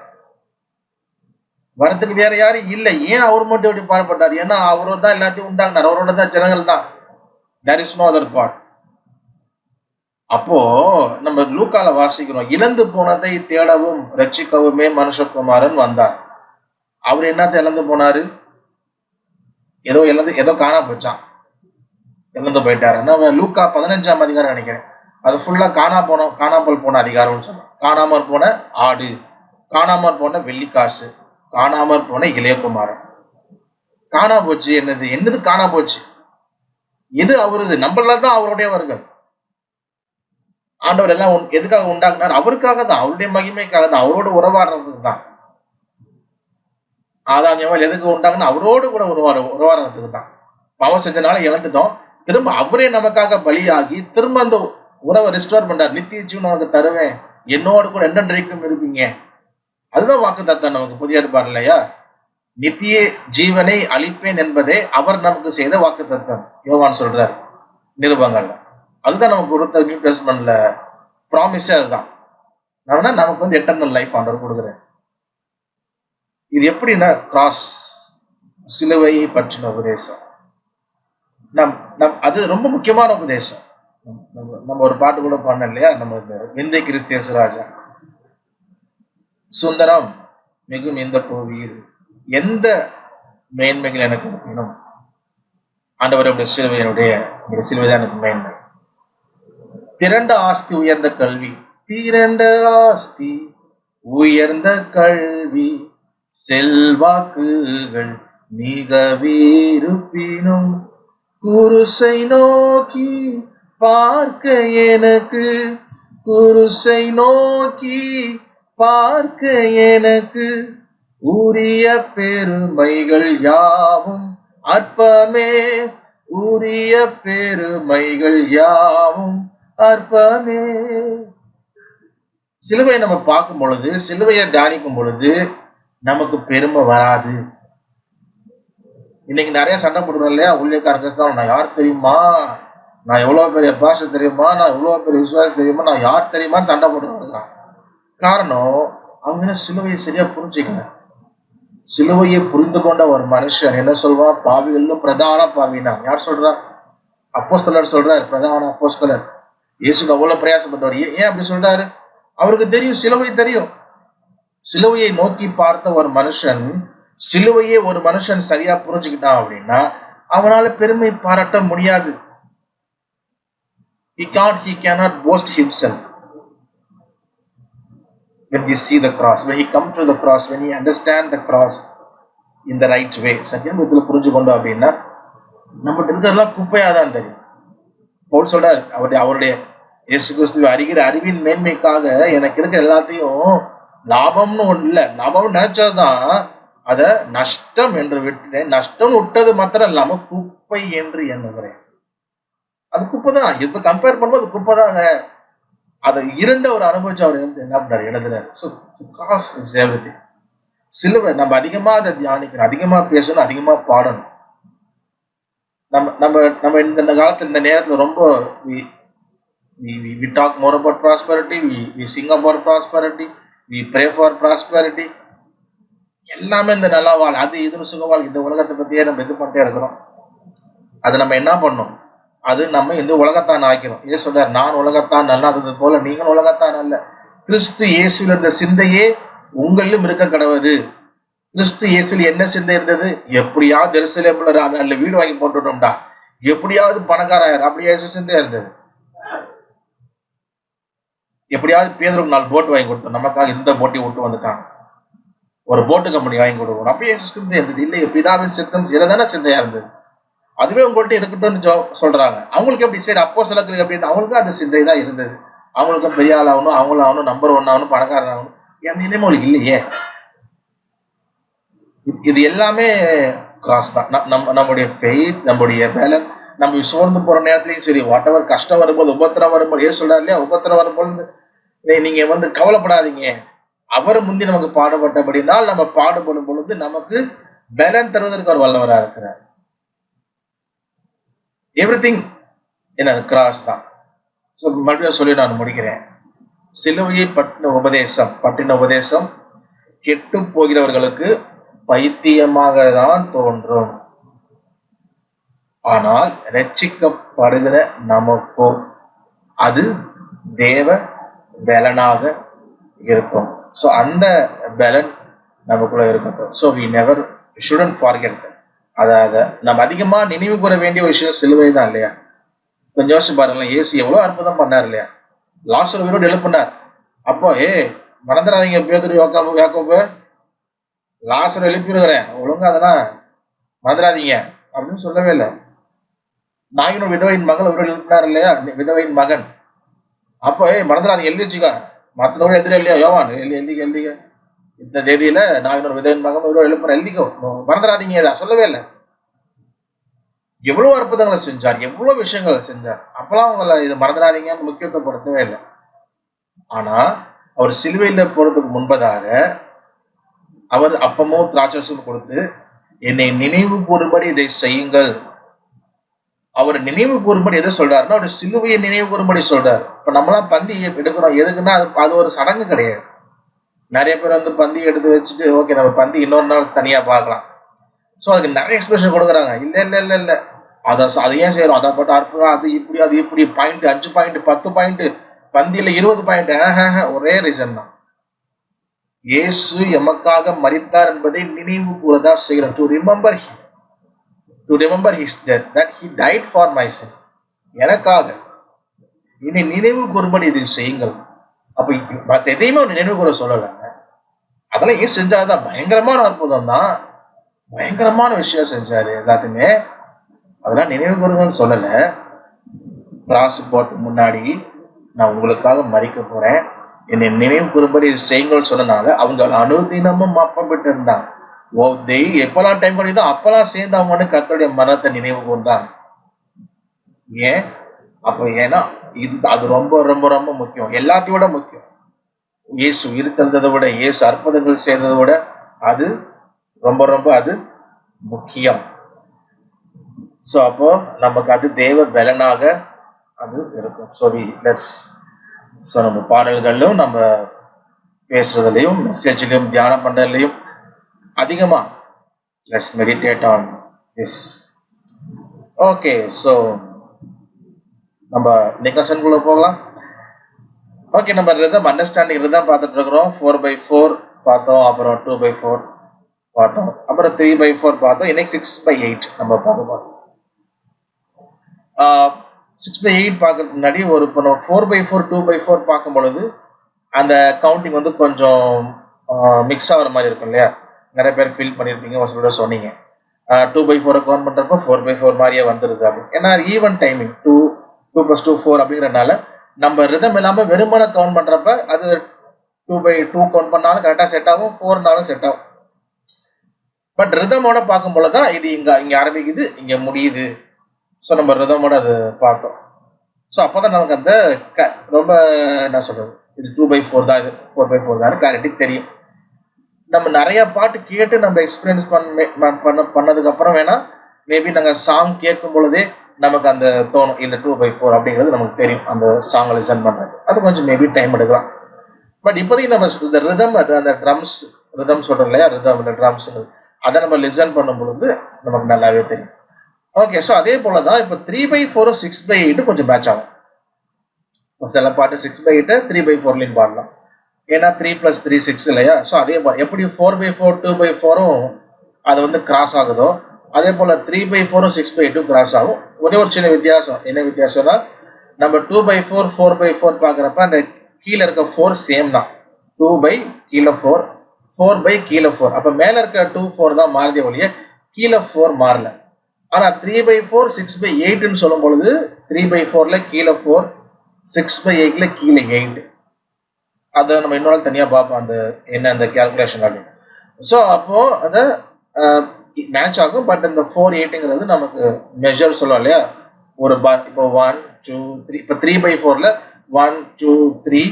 வரத்துக்கு வேற யாரும் இல்லை. ஏன் அவர் மட்டும் எப்படி பாடுபட்டார்? ஏன்னா அவரோட தான் எல்லாத்தையும் உண்டாங்கினார், அவரோட தான் ஜனங்கள் தான். there is no other part. அப்போ நம்ம லூக்கால வாசிக்கிறோம், இழந்து போனதை தேடவும் ரட்சிக்கவுமே மனுஷகுமாரன் வந்தார். அவர் என்னத்தை இழந்து போனாரு? ஏதோ காணா போச்சான், இழந்து போயிட்டாரு. நம்ம லூக்கா 15ஆம் அதிகாரம் நினைக்கிறேன், அது ஃபுல்லா காணாமல் போன அதிகாரம்னு சொல்றோம். காணாமற் போன ஆடு, காணாமற் போன வெள்ளிக்காசு, காணாமற் போன இளையகுமாரன். காணா போச்சு. என்னது காணா போச்சு? எது அவருது? நம்மளதான் அவருடையவர்கள். ஆண்டவர் எல்லாம் எதுக்காக உண்டாக்குனார்? அவருக்காக தான், அவருடைய மகிமைக்காக தான், அவரோட உறவாடுறதுக்கு தான். ஆதாம் ஏவாள் எதுக்கு உண்டாக்குன்னா அவரோடு கூட உறவாடுறதுக்கு தான். பாவம் செஞ்சனால இழந்துட்டோம், திரும்ப அவரே நமக்காக பலியாகி திரும்ப அந்த உறவை ரெஸ்டோர் பண்றார். நித்திய ஜீவன் நமக்கு தருவேன், என்னோடு கூட என்றென்றைக்கும் இருப்பீங்க. அதுதான் வாக்குத்தத்தம் நமக்கு புதிய ஏற்பாடு இல்லையா? நித்திய ஜீவனை அளிப்பேன் என்பதே அவர் நமக்கு செய்த வாக்குத்தத்தம். யோவான் சொல்றார் நிருபங்கள்ல. அதுதான் நமக்கு கொடுத்த நியூ டெஸ்ட்மென்ட்ல ப்ராமிஸே அதுதான். நமக்கு வந்து எட்டர்னல் லைஃப் ஆண்டவர் கொடுக்குறேன். இது எப்படின்னா கிராஸ், சிலுவையை பற்றின உபதேசம். அது ரொம்ப முக்கியமான உபதேசம். நம்ம ஒரு பாட்டு கூட பாடணும் இல்லையா, நம்ம விந்தை கிறிஸ்தேசு ராஜா சுந்தரம் மிகும் இந்த கோவில், எந்த மேன்மைகள் எனக்கு இருக்கணும்? ஆண்டவருடைய சிலுவையினுடைய சிலுவைதான் எனக்கு மேன்மை. திரண்ட ஆஸ்தி உயர்ந்த கல்வி, திரண்ட ஆஸ்தி உயர்ந்த கல்வி, செல்வாக்குகள் மிகவிருப்பினும் குருசை நோக்கி பார்க்க எனக்கு, குருசை நோக்கி பார்க்க எனக்கு உரிய பெருமைகள் யாவும் அற்பமே, உரிய பெருமைகள் யாவும் அற்பமே. சிலுவையை நம்ம பார்க்கும் பொழுது, சிலுவையை தியானிக்கும் பொழுது நமக்கு பெருமை வராது. இன்னைக்கு நிறைய சண்டை போடுறோம் இல்லையா, ஊழியக்காரங்க தான், நான் யார் தெரியுமா, நான் எவ்வளவு பெரிய பாஷை தெரியுமா, நான் எவ்வளவு பெரிய விசுவாசம் தெரியுமா, நான் யார் தெரியுமான்னு சண்டை போடுறாங்க. காரணம், அவங்க சிலுவையை சரியா புரிஞ்சுக்கல. சிலுவையை புரிந்து கொண்ட ஒரு மனுஷன் என்ன சொல்வான், பாவிகளும் பிரதான பாவினா. யார் சொல்றா? அப்போஸ்தலர் சொல்றாரு, பிரதான அப்போஸ்தலர். இயேசுக்கு அவ்வளவு பிரயாசப்பட்டவர். ஏன் அப்படி சொல்றாரு? அவருக்கு தெரியும், சிலுவை தெரியும். சிலுவையை நோக்கி பார்த்த ஒரு மனுஷன், சிலுவையே ஒரு மனுஷன் சரியா புரிஞ்சுக்கிட்டான் அப்படின்னா அவனால பெருமை பாராட்ட முடியாது. He cannot boast himself. When he see the cross, when he come to the cross, when he understand the cross in the right way, சத்தியம் விதத்துல புரிஞ்சு கொண்டோம் அப்படின்னா நம்ம இருக்கிறதெல்லாம் குப்பையாதான் தெரியும். பவுல் சொல்றாரு, அவருடைய இயேசு கிறிஸ்துவை அறிகிற அறிவின் மேன்மைக்காக எனக்கு இருக்கிற எல்லாத்தையும் லாபம்னு ஒண்ணு இல்ல, லாபம் நினைச்சதுதான் அத நஷ்டம் என்று விட்டுட்டேன். நஷ்டம் விட்டது மாத்திரம் இல்லாம குப்பை என்று எண்ணுகிறேன். அது குப்பைதான். இப்ப கம்பேர் பண்ணும்போது குப்பைதாங்க. அதை இரண்ட ஒரு அனுபவிச்சு அவர் என்ன பண்ணாரு, எழுதுறாரு. சிலுவை நம்ம அதிகமா அதை தியானிக்கணும், அதிகமா பேசணும், அதிகமா பாடணும். நம்ம நம்ம நம்ம இந்த காலத்துல இந்த நேரத்துல ரொம்ப we talk more about prosperity, we sing about prosperity, we pray for prosperity. எல்லாமே இந்த நல்லா வாழ், அது இது சுகவாழ், இந்த உலகத்தை பத்தியே நம்ம இது பண்ணிட்டே இருக்கிறோம். அது நம்ம என்ன பண்ணணும், அது நம்ம இந்த உலகத்தான் ஆக்கிறோம். ஏன் சொல்றாரு, நான் உலகத்தான் நல்லாதது போல நீங்கள் உலகத்தான் அல்ல. கிறிஸ்து இயேசுல இருந்த சிந்தையே உங்களிலும் இருக்க கடவுது. கிறிஸ்து இயேசுல என்ன சிந்தை இருந்தது, எப்படியாவது ஜெருசலேம்ல அல்ல வீடு வாங்கி போட்டுட்டோம்டா, எப்படியாவது பணக்காரர், அப்படி இயேசு சிந்தையா இருந்தது. எப்படியாவது பேதருக்கு 4 போட்டு வாங்கி கொடுத்தோம், நமக்காக இந்த போட்டி விட்டு வந்துட்டாங்க, ஒரு போட்டு கம்பெனி வாங்கி கொடுக்கணும், அப்பயே சிந்தை இருந்தது. இல்லை, பிதாவின் சித்தம் சிலதான சிந்தையா இருந்தது. அதுவே உங்கள்கிட்ட இருக்கட்டும்னு சொல்றாங்க. அவங்களுக்கு எப்படி, சரி அப்போ சிலருக்கு எப்படி, அவங்களுக்கும் அந்த சிந்தை தான் இருந்தது. அவங்களுக்கும் பெரிய ஆள் ஆகணும், அவங்களும் ஆகணும், நம்பர் 1 ஆகணும், பணக்காரன் ஆகணும், எந்த இனிமே அவங்களுக்கு இல்லையே. இது எல்லாமே கிராஸ் தான். நம்முடைய ஃபெய்த், நம்முடைய பேலன்ஸ், நம்ம சோர்ந்து போற நேரத்துலயும் சரி, வாட் எவர் கஷ்டம் வரும்போது, உபத்திரம் வரும்போது, ஏன் சொல்றாரு இல்லையா, உபத்திரம் வரும்போது நீங்க கவலைப்படாதீங்க, அவர் முந்தி நமக்கு பாடுபட்டபடினால் நம்ம பாடுபடும் பொழுது நமக்கு பலன் தருவதற்கு அவர் வல்லவராக இருக்கிறார். எவ்ரிதிங் என்ன கிராஸ் தான். மறுபடியும் சொல்லி நான் முடிக்கிறேன். சிலுவையை பற்றின உபதேசம் கெட்டு போகிறவர்களுக்கு பைத்தியமாக தான் தோன்றும். ஆனால் ரட்சிக்கப்படுகிற நமக்கோ அது தேவ பலனாக இருக்கும். ஸோ அந்த பலன் நமக்குள்ள இருக்கட்டும். So we shouldn't forget that. அதாவது நம்ம அதிகமா நினைவு கூற வேண்டிய விஷயம் சிலுவை தான் இல்லையா. கொஞ்சம் யோசிச்சு பாருங்களேன், இயேசு எவ்வளவு அற்புதம் பண்ணார் இல்லையா. லாசரு உயிரோடு எழுப்பினார். அப்போ மறந்துடாதீங்க, பேதுரு யாக்கோபு, லாசரு எழுப்பிடுகிறேன், ஒழுங்கா அதெல்லாம் மறந்துடாதீங்க அப்படின்னு சொல்லவே இல்லை. நாயினும் விதவையின் மகள் உயிரோடு எழுப்பினார் இல்லையா, விதவையின் மகன். அப்போ மறந்துடாதீங்க, எழுதி வச்சுக்கா, மற்றவங்க எழுதுற இல்லையா, யோவான் எழுதிக்க இந்த தேதியில நான் இன்னொரு விதவின் மகன் உயிரோடு எழுப்புற, எழுதிக்கோ, மறந்துடாதீங்க, சொல்லவே இல்லை. எவ்வளவு அற்புதங்களை செஞ்சார், எவ்வளவு விஷயங்களை செஞ்சார். அப்பெல்லாம் அவங்களை இதை மறந்துடாதீங்கன்னு முக்கியத்துவப்படுத்தவே இல்லை. ஆனா அவர் சிலுவையில போறதுக்கு முன்பதாக அவர் அப்பமும் திராட்சரசமும் கொடுத்து, என்னை நினைவு கூறும்படி இதை செய்யுங்கள். அவர் நினைவு கூறும்படி எதை சொல்றாருன்னா, அவர் சிலுவையை நினைவு கூறும்படி சொல்றாரு. இப்ப நம்மளாம் பந்தி எடுக்கிறோம், எதுக்குன்னா அது ஒரு சடங்கு கிடையாது. நிறைய பேர் பந்தி எடுத்து வச்சுட்டு, ஓகே நம்ம பந்தி இன்னொரு நாள் தனியா பார்க்கலாம், ஸோ அதுக்கு நிறைய எக்ஸ்பிரஷன் கொடுக்குறாங்க. இல்ல இல்ல இல்ல இல்ல அதை ஏன் செய்யறோம், அதை பட்டு அற்புதம், அது இப்படி பாயிண்ட், 5 பாயிண்ட், 10 பாயிண்ட், பந்தியில 20 பாயிண்ட். ஒரே ரீசன் தான், இயேசு எமக்காக மரித்தார் என்பதை நினைவு கூறதா செய்கிறோம். To remember his death, that he died for my sin. எனக்காக இனி நினைவு கூறும்படி இதை செய்யுங்கள். அப்ப மற்ற எதையுமே ஒரு நினைவு கூற சொல்லலைங்க. அதெல்லாம் ஏன் செஞ்சாதான் பயங்கரமான அற்புதம் தான், பயங்கரமான விஷயம் செஞ்சாரு எல்லாத்தையுமே. அதெல்லாம் நினைவு கூறுங்கன்னு சொல்லல. கிராஸ் போட்டு முன்னாடி நான் உங்களுக்காக மரிக்க போறேன், என்னை நினைவு கூறும்படி செய்யுங்கள் சொன்னனால அவங்க அனுதினமும் அப்பமிட்டு இருந்தாங்க. எப்பெல்லாம் டைம் கிடைக்குதோ அப்பெல்லாம் சேர்ந்து அவங்க வந்து கர்த்தருடைய மரணத்தை நினைவு கூர்ந்தாங்க. ஏன்? ஏன்னா அது ரொம்ப ரொம்ப ரொம்ப முக்கியம், எல்லாத்தையும் விட முக்கியம். இயேசு உயிர்த்தெழுந்ததை விட, இயேசு அற்புதங்கள் செய்ததை விட அது ரொம்ப ரொம்ப அது முக்கியம். ஸோ அப்போ நமக்கு அது தேவ பலனாக அது இருக்கும். ஸோ நம்ம பாடல்களிலும் நம்ம பேசுறதுலையும் மெசேஜ்லையும் தியானம் பண்றதுலையும் அதிகமா let's meditate on this. Okay, so நம்ம நெகஷனுக்குள்ள போகலாம். ஓகே, நம்ம ரிதம் அண்டர்ஸ்டாண்டிங் ரிதம் பார்த்துட்டு இருக்கிறோம். 4/4 பார்த்தோம், அப்புறம் 2/4 பார்த்தோம், அப்புறம் 3/4 பார்த்தோம். இன்னைக்கு 6/8 நம்ம பார்க்க 6/8 பார்க்கறதுக்கு முன்னாடி ஒரு 4/4 2/4 பார்க்கும் பொழுது அந்த கவுண்டிங் வந்து கொஞ்சம் மிக்ஸ் ஆகிற மாதிரி இருக்கும் இல்லையா? நிறைய பேர் ஃபீல் பண்ணியிருப்பீங்க, ஒரு சில சொன்னீங்க 2/4 கவுண்ட் பண்ணுறப்போ 4/4 மாதிரியே வந்துடுது அப்படின்னு. ஏன்னா ஈவன் டைமிங் 2 + 2 4 அப்படிங்கிறதுனால நம்ம ரிதம் இல்லாமல் வெறுமனை கவுண்ட் பண்ணுறப்ப அது 2/2 கவுண்ட் பண்ணாலும் கரெக்டாக செட் ஆகும், 4னாலும் செட் ஆகும். பட் ரிதமோட பார்க்கும் பொழுது தான் இது இங்கே ஆரம்பிக்குது, இங்கே முடியுது. ஸோ நம்ம ரிதமோட அது பார்த்தோம். ஸோ அப்போ தான் நமக்கு அந்த ரொம்ப என்ன சொல்கிறது, இது 2/4 தான், இது 4/4 தான் கிளாரிட்டி தெரியும். நம்ம நிறைய பாட்டு கேட்டு நம்ம எக்ஸ்பீரியன்ஸ் பண்ணதுக்கப்புறம் வேணால் மேபி நாங்கள் சாங் கேட்கும் பொழுதே நமக்கு அந்த தோணும், இந்த 2/4 அப்படிங்கிறது நமக்கு தெரியும். அந்த சாங்கை லிசன் பண்ணுறது அது கொஞ்சம் மேபி டைம் எடுக்கலாம். பட் இப்போதைக்கு நம்ம இந்த ரிதம், அந்த ட்ரம்ஸ் ரிதம் சொல்கிறோம் இல்லையா, ரிதம் இந்த ட்ரம்ஸ் அதை நம்ம லிசன் பண்ணும் பொழுது நமக்கு நல்லாவே தெரியும். ஓகே, ஸோ அதே போல தான் இப்போ 3/4 6/8 கொஞ்சம் மேட்ச் ஆகும். சில பாட்டு 6/8 3/4லையும் பாடலாம், ஏன்னா 3 + 3 6 இல்லையா? ஸோ அதே போல் எப்படி 4/4 2/4 அது வந்து கிராஸ் ஆகுதோ அதே போல் 3/4 6/8 கிராஸ் ஆகும். ஒரே ஒரு சின்ன வித்தியாசம். என்ன வித்தியாசம்னா, நம்ம 2/4 4/4 பார்க்குறப்ப அந்த கீழே இருக்க 4 சேம் தான். 2 கீழே 4 4 கீழே 4. அப்போ மேலே இருக்க 2 4 தான் மாறுதே ஒழிய கீழே 4 மாறல. ஆனால் 3/4 6/8ன்னு சொல்லும் பொழுது 3/4ல கீழே 4, 6/8ல கீழே 8. அதை நம்ம இன்னொரு தனியாக பார்ப்போம் அந்த என்ன அந்த கேல்குலேஷன் அப்படின்னு. ஸோ அப்போ அதை மேட்ச் ஆகும். பட் இந்த 4/8ங்கிறது நமக்கு மெஷர் சொல்லுவோம் இல்லையா, ஒரு பார். இப்போ 1 2 3, இப்போ 3/4ல 1 2 3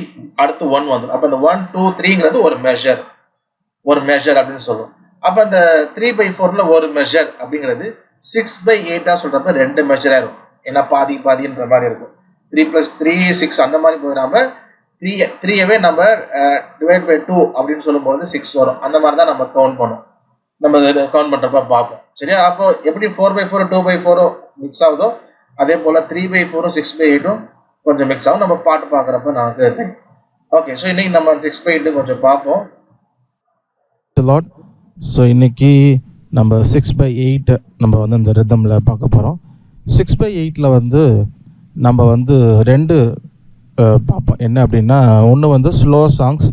அடுத்து 1 வந்துடும். அப்போ இந்த 1 2 3ங்கிறது ஒரு மெஷர் அப்படின்னு சொல்லுவோம். அப்போ அந்த 3/4ல ஒரு மெஷர் அப்படிங்கிறது 6/8 சொல்றப்ப 2 மெஷர் ஆயிரும். ஏன்னா பாதின்ற மாதிரி இருக்கும். 3 + 3 6 அந்த மாதிரி போயிடாம 3யவே நம்ம டிவைட் பை 2 அப்படின்னு சொல்லும்போது 6 வரும். அந்த மாதிரி தான் நம்ம கவுண்ட் பண்ணும், நம்ம கவுண்ட் பண்றப்ப பார்ப்போம். சரியா? அப்போ எப்படி 4/4 2/4 மிக்ஸ் ஆகுதோ அதே போல 3/4 6/8 கொஞ்சம் மிக்ஸ் ஆகும். நம்ம பாட்டு பார்க்குறப்ப நமக்கு ஓகே. ஸோ இன்னைக்கு நம்ம 6/8 கொஞ்சம் பார்ப்போம். ஸோ இன்னைக்கு நம்ம 6/8 நம்ம வந்து இந்த ரிதமில் பார்க்க போகிறோம். 6/8ல் வந்து நம்ம வந்து 2 பார்ப்போம். என்ன அப்படின்னா, ஒன்று வந்து ஸ்லோ சாங்ஸ்,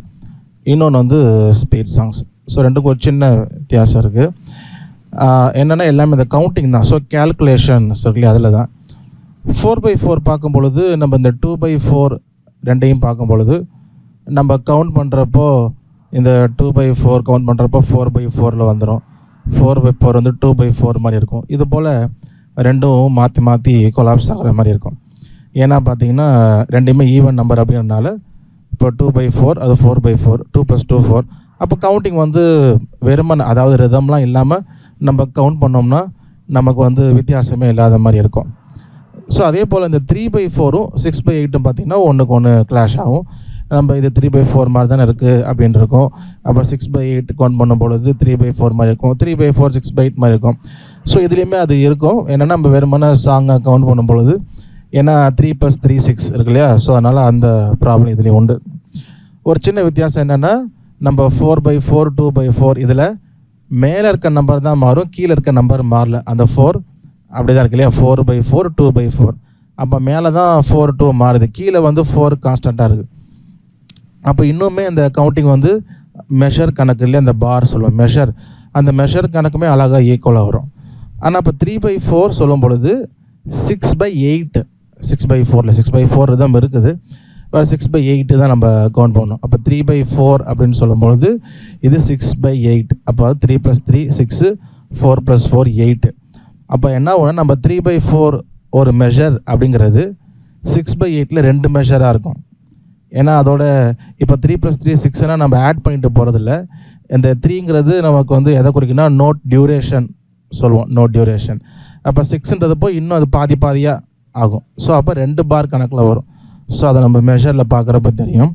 இன்னொன்று வந்து ஸ்பீட் சாங்ஸ். ஸோ ரெண்டுக்கும் ஒரு சின்ன வித்தியாசம் இருக்குது. என்னென்னா எல்லாமே இந்த கவுண்டிங் தான். ஸோ கேல்குலேஷன் இருக்குல்லையா, அதில் தான் 4/4 பார்க்கும் பொழுது நம்ம இந்த 2/4 ரெண்டையும் பார்க்கும் பொழுது நம்ம கவுண்ட் பண்ணுறப்போ இந்த 2/4 கவுண்ட் பண்ணுறப்போ 4/4ல் வந்துடும். 4/4 வந்து 2/4 மாதிரி இருக்கும். இது போல் ரெண்டும் மாற்றி கொலாப்ஸ் ஆகிற மாதிரி இருக்கும். ஏன்னா பார்த்தீங்கன்னா ரெண்டுமே ஈவன் நம்பர் அப்படிங்கிறதுனால இப்போ 2/4 அது 4/4 2 + 2 4. அப்போ கவுண்டிங் வந்து வெறுமனை, அதாவது ரிதம்லாம் இல்லாமல் நம்ம கவுண்ட் பண்ணோம்னா நமக்கு வந்து வித்தியாசமே இல்லாத மாதிரி இருக்கும். ஸோ அதே போல் இந்த 3/4 6/8 பார்த்திங்கன்னா ஒன்றுக்கு ஒன்று கிளாஷ் ஆகும். நம்ம இது 3/4 மாதிரி தானே இருக்குது அப்படின்னு இருக்கும். அப்புறம் 6/8 கவுண்ட் பண்ணும் பொழுது 3/4 மாதிரி இருக்கும், 3/4 6/8 மாதிரி இருக்கும். ஸோ இதுலேயுமே அது இருக்கும். என்னென்னா நம்ம வெறுமனை சாங்கை கவுண்ட் பண்ணும் பொழுது, ஏன்னா 3 + 3 6 இருக்கு இல்லையா? ஸோ அதனால் அந்த ப்ராப்ளம் இதுலேயும் உண்டு. ஒரு சின்ன வித்தியாசம் என்னென்னா, நம்ம 4/4 2/4 இதில் மேலே இருக்க நம்பர் தான் மாறும், கீழே இருக்க நம்பர் மாறல. அந்த 4 அப்படி தான் இருக்கு இல்லையா? 4/4 2/4. அப்போ மேலே தான் 4 2 மாறுது, கீழே வந்து 4 கான்ஸ்டண்ட்டாக இருக்குது. அப்போ இன்னுமே அந்த கவுண்டிங் வந்து மெஷர் கணக்கு இல்லையா, அந்த பார் சொல்லுவோம் மெஷர், அந்த மெஷர் கணக்குமே அழகாக ஈக்குவலாக வரும். ஆனால் இப்போ 3/4 சொல்லும் பொழுது 6/8 6/4 தான் இருக்குது. வேறு 6/8 தான் நம்ம கவுண்ட் பண்ணணும். அப்போ 3/4 அப்படின்னு சொல்லும்பொழுது இது 6/8. அப்போ 3 + 3 6, 4 + 4 8. அப்போ என்ன ஒன்று, நம்ம 3/4 ஒரு மெஷர் அப்படிங்கிறது 6/8 2 மெஷராக இருக்கும். ஏன்னா அதோட இப்போ 3 + 3 6னா நம்ம ஆட் பண்ணிட்டு போகிறதில்ல. இந்த 3ங்கிறது நமக்கு வந்து எதை குறிக்குன்னா நோட் டியூரேஷன் சொல்லுவோம், நோட் டியூரேஷன். அப்போ 6ன்றது போய் இன்னும் அது பாதியாக ஆகும். ஸோ அப்போ 2 பார் கணக்கில் வரும். ஸோ அதை நம்ம மெஷரில் பார்க்குறப்ப தெரியும்.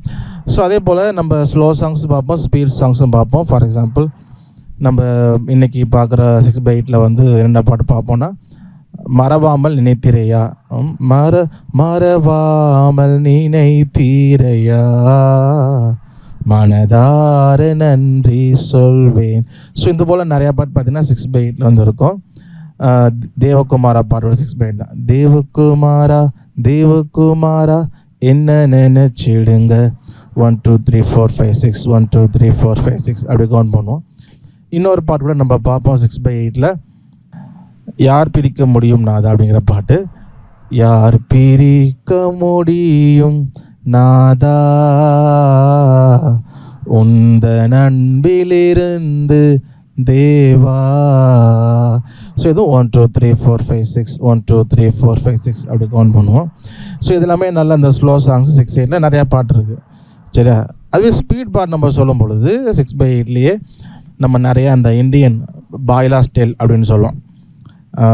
ஸோ அதே போல் நம்ம ஸ்லோ சாங்ஸ் பார்ப்போம், ஸ்பீட் சாங்ஸும் பார்ப்போம். ஃபார் எக்ஸாம்பிள் நம்ம இன்றைக்கி பார்க்குற 6/8 வந்து என்ன பாட்டு பார்ப்போம்னா, மறவாமல் நினைத்தீரையா, மறவாமல் நினைத்தீரையா, மனதார நன்றி சொல்வேன். ஸோ இந்த போல் நிறையா பாட்டு பார்த்தீங்கன்னா 6/8 வந்து இருக்கும். தேவகுமாரா பாட்டோட 6/8 தான். தேவகுமாரா என்ன நினைச்சிடுங்க, 1 2 3 4 5 6 1 2 3 4 5 6 அப்படி கவுண்ட் பண்ணுவோம். இன்னொரு பாட்டு கூட நம்ம பார்ப்போம் 6/8. யார் பிரிக்க முடியும் நாதா அப்படிங்கிற பாட்டு. யார் பிரிக்க முடியும் நாதா உந்த அன்பிலிருந்து தேவா. ஸோ இதுவும் 1 2 3 4 5 6 1 2 3 4 5 6 அப்படி கவுண்ட் பண்ணுவோம். ஸோ இது எல்லாமே நல்ல இந்த ஸ்லோ சாங்ஸ் 6/8 நிறையா பாட்டு இருக்குது. சரியா? அதுவே ஸ்பீட் பாட்டு நம்ம சொல்லும் பொழுது 6/8 நம்ம நிறையா அந்த இந்தியன் பாய்லா ஸ்டைல் அப்படின்னு சொல்லுவோம்,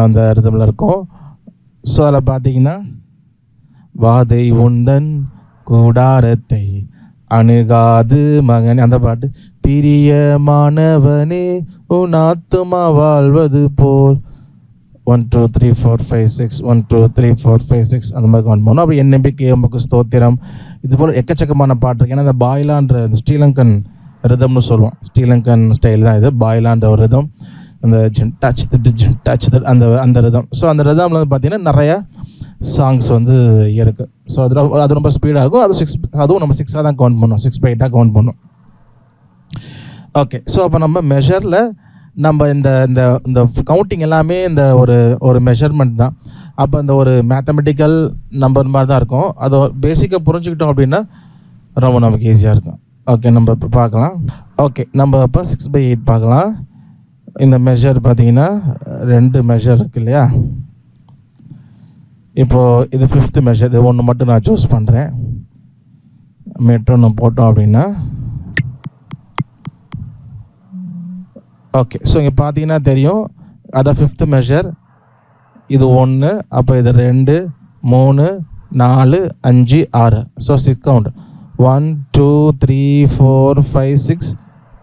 அந்த ரிதமில் இருக்கும். ஸோ அதில் பார்த்தீங்கன்னா, வாதை உந்தன் கூடாரத்தை அணுகாது மகனே, அந்த பாட்டு. பிரியமானவனே உன் ஆத்துமா வாழ்வது போல் 1 2 3 4 5 6 1 2 3 4 5 6 அந்த மாதிரி கவுண்ட் பண்ணணும். அப்படி NMBK உமக்கு ஸ்தோத்திரம், இது போல் எக்கச்சக்கமான பாட்டு இருக்குது. ஏன்னா இந்த பாய்லான்ற இந்த ஸ்ரீலங்கன் ரிதம்னு சொல்லுவோம், ஸ்ரீலங்கன் ஸ்டைல் தான் இது. பாய்லான்ற ஒரு ரிதம், அந்த டச் அந்த ரிதம். ஸோ அந்த ரிதமில் வந்து பார்த்திங்கன்னா நிறையா சாங்ஸ் வந்து இருக்குது. ஸோ அது ரொம்ப ஸ்பீடாக இருக்கும். அதுவும் நம்ம 6ஆக தான் கவுண்ட் பண்ணோம், 6/8 கவுண்ட் பண்ணோம். ஓகே. ஸோ அப்போ நம்ம மெஷரில் நம்ம இந்த இந்த இந்த கவுண்டிங் எல்லாமே இந்த ஒரு மெஷர்மெண்ட் தான். அப்போ இந்த ஒரு மேத்தமெட்டிக்கல் நம்பர் மாதிரி தான் இருக்கும். அதை பேசிக்காக புரிஞ்சுக்கிட்டோம் அப்படின்னா ரொம்ப நமக்கு ஈஸியாக இருக்கும். ஓகே, நம்ம இப்போ பார்க்கலாம். ஓகே, நம்ம இப்போ 6/8 பார்க்கலாம். இந்த மெஷர் பார்த்தீங்கன்னா 2 மெஷர் இருக்கு இல்லையா? இப்போது இது 5th மெஷர். இது ஒன்று மட்டும் நான் சூஸ் பண்ணுறேன். மெட்ரோன்னு போட்டோம் அப்படின்னா ஓகே. ஸோ இங்கே பார்த்தீங்கன்னா தெரியும், அதான் 5th மெஷர். இது 1, அப்போ இது 2 3 4 5 6. So 6 count 1 2 3 4 5 6.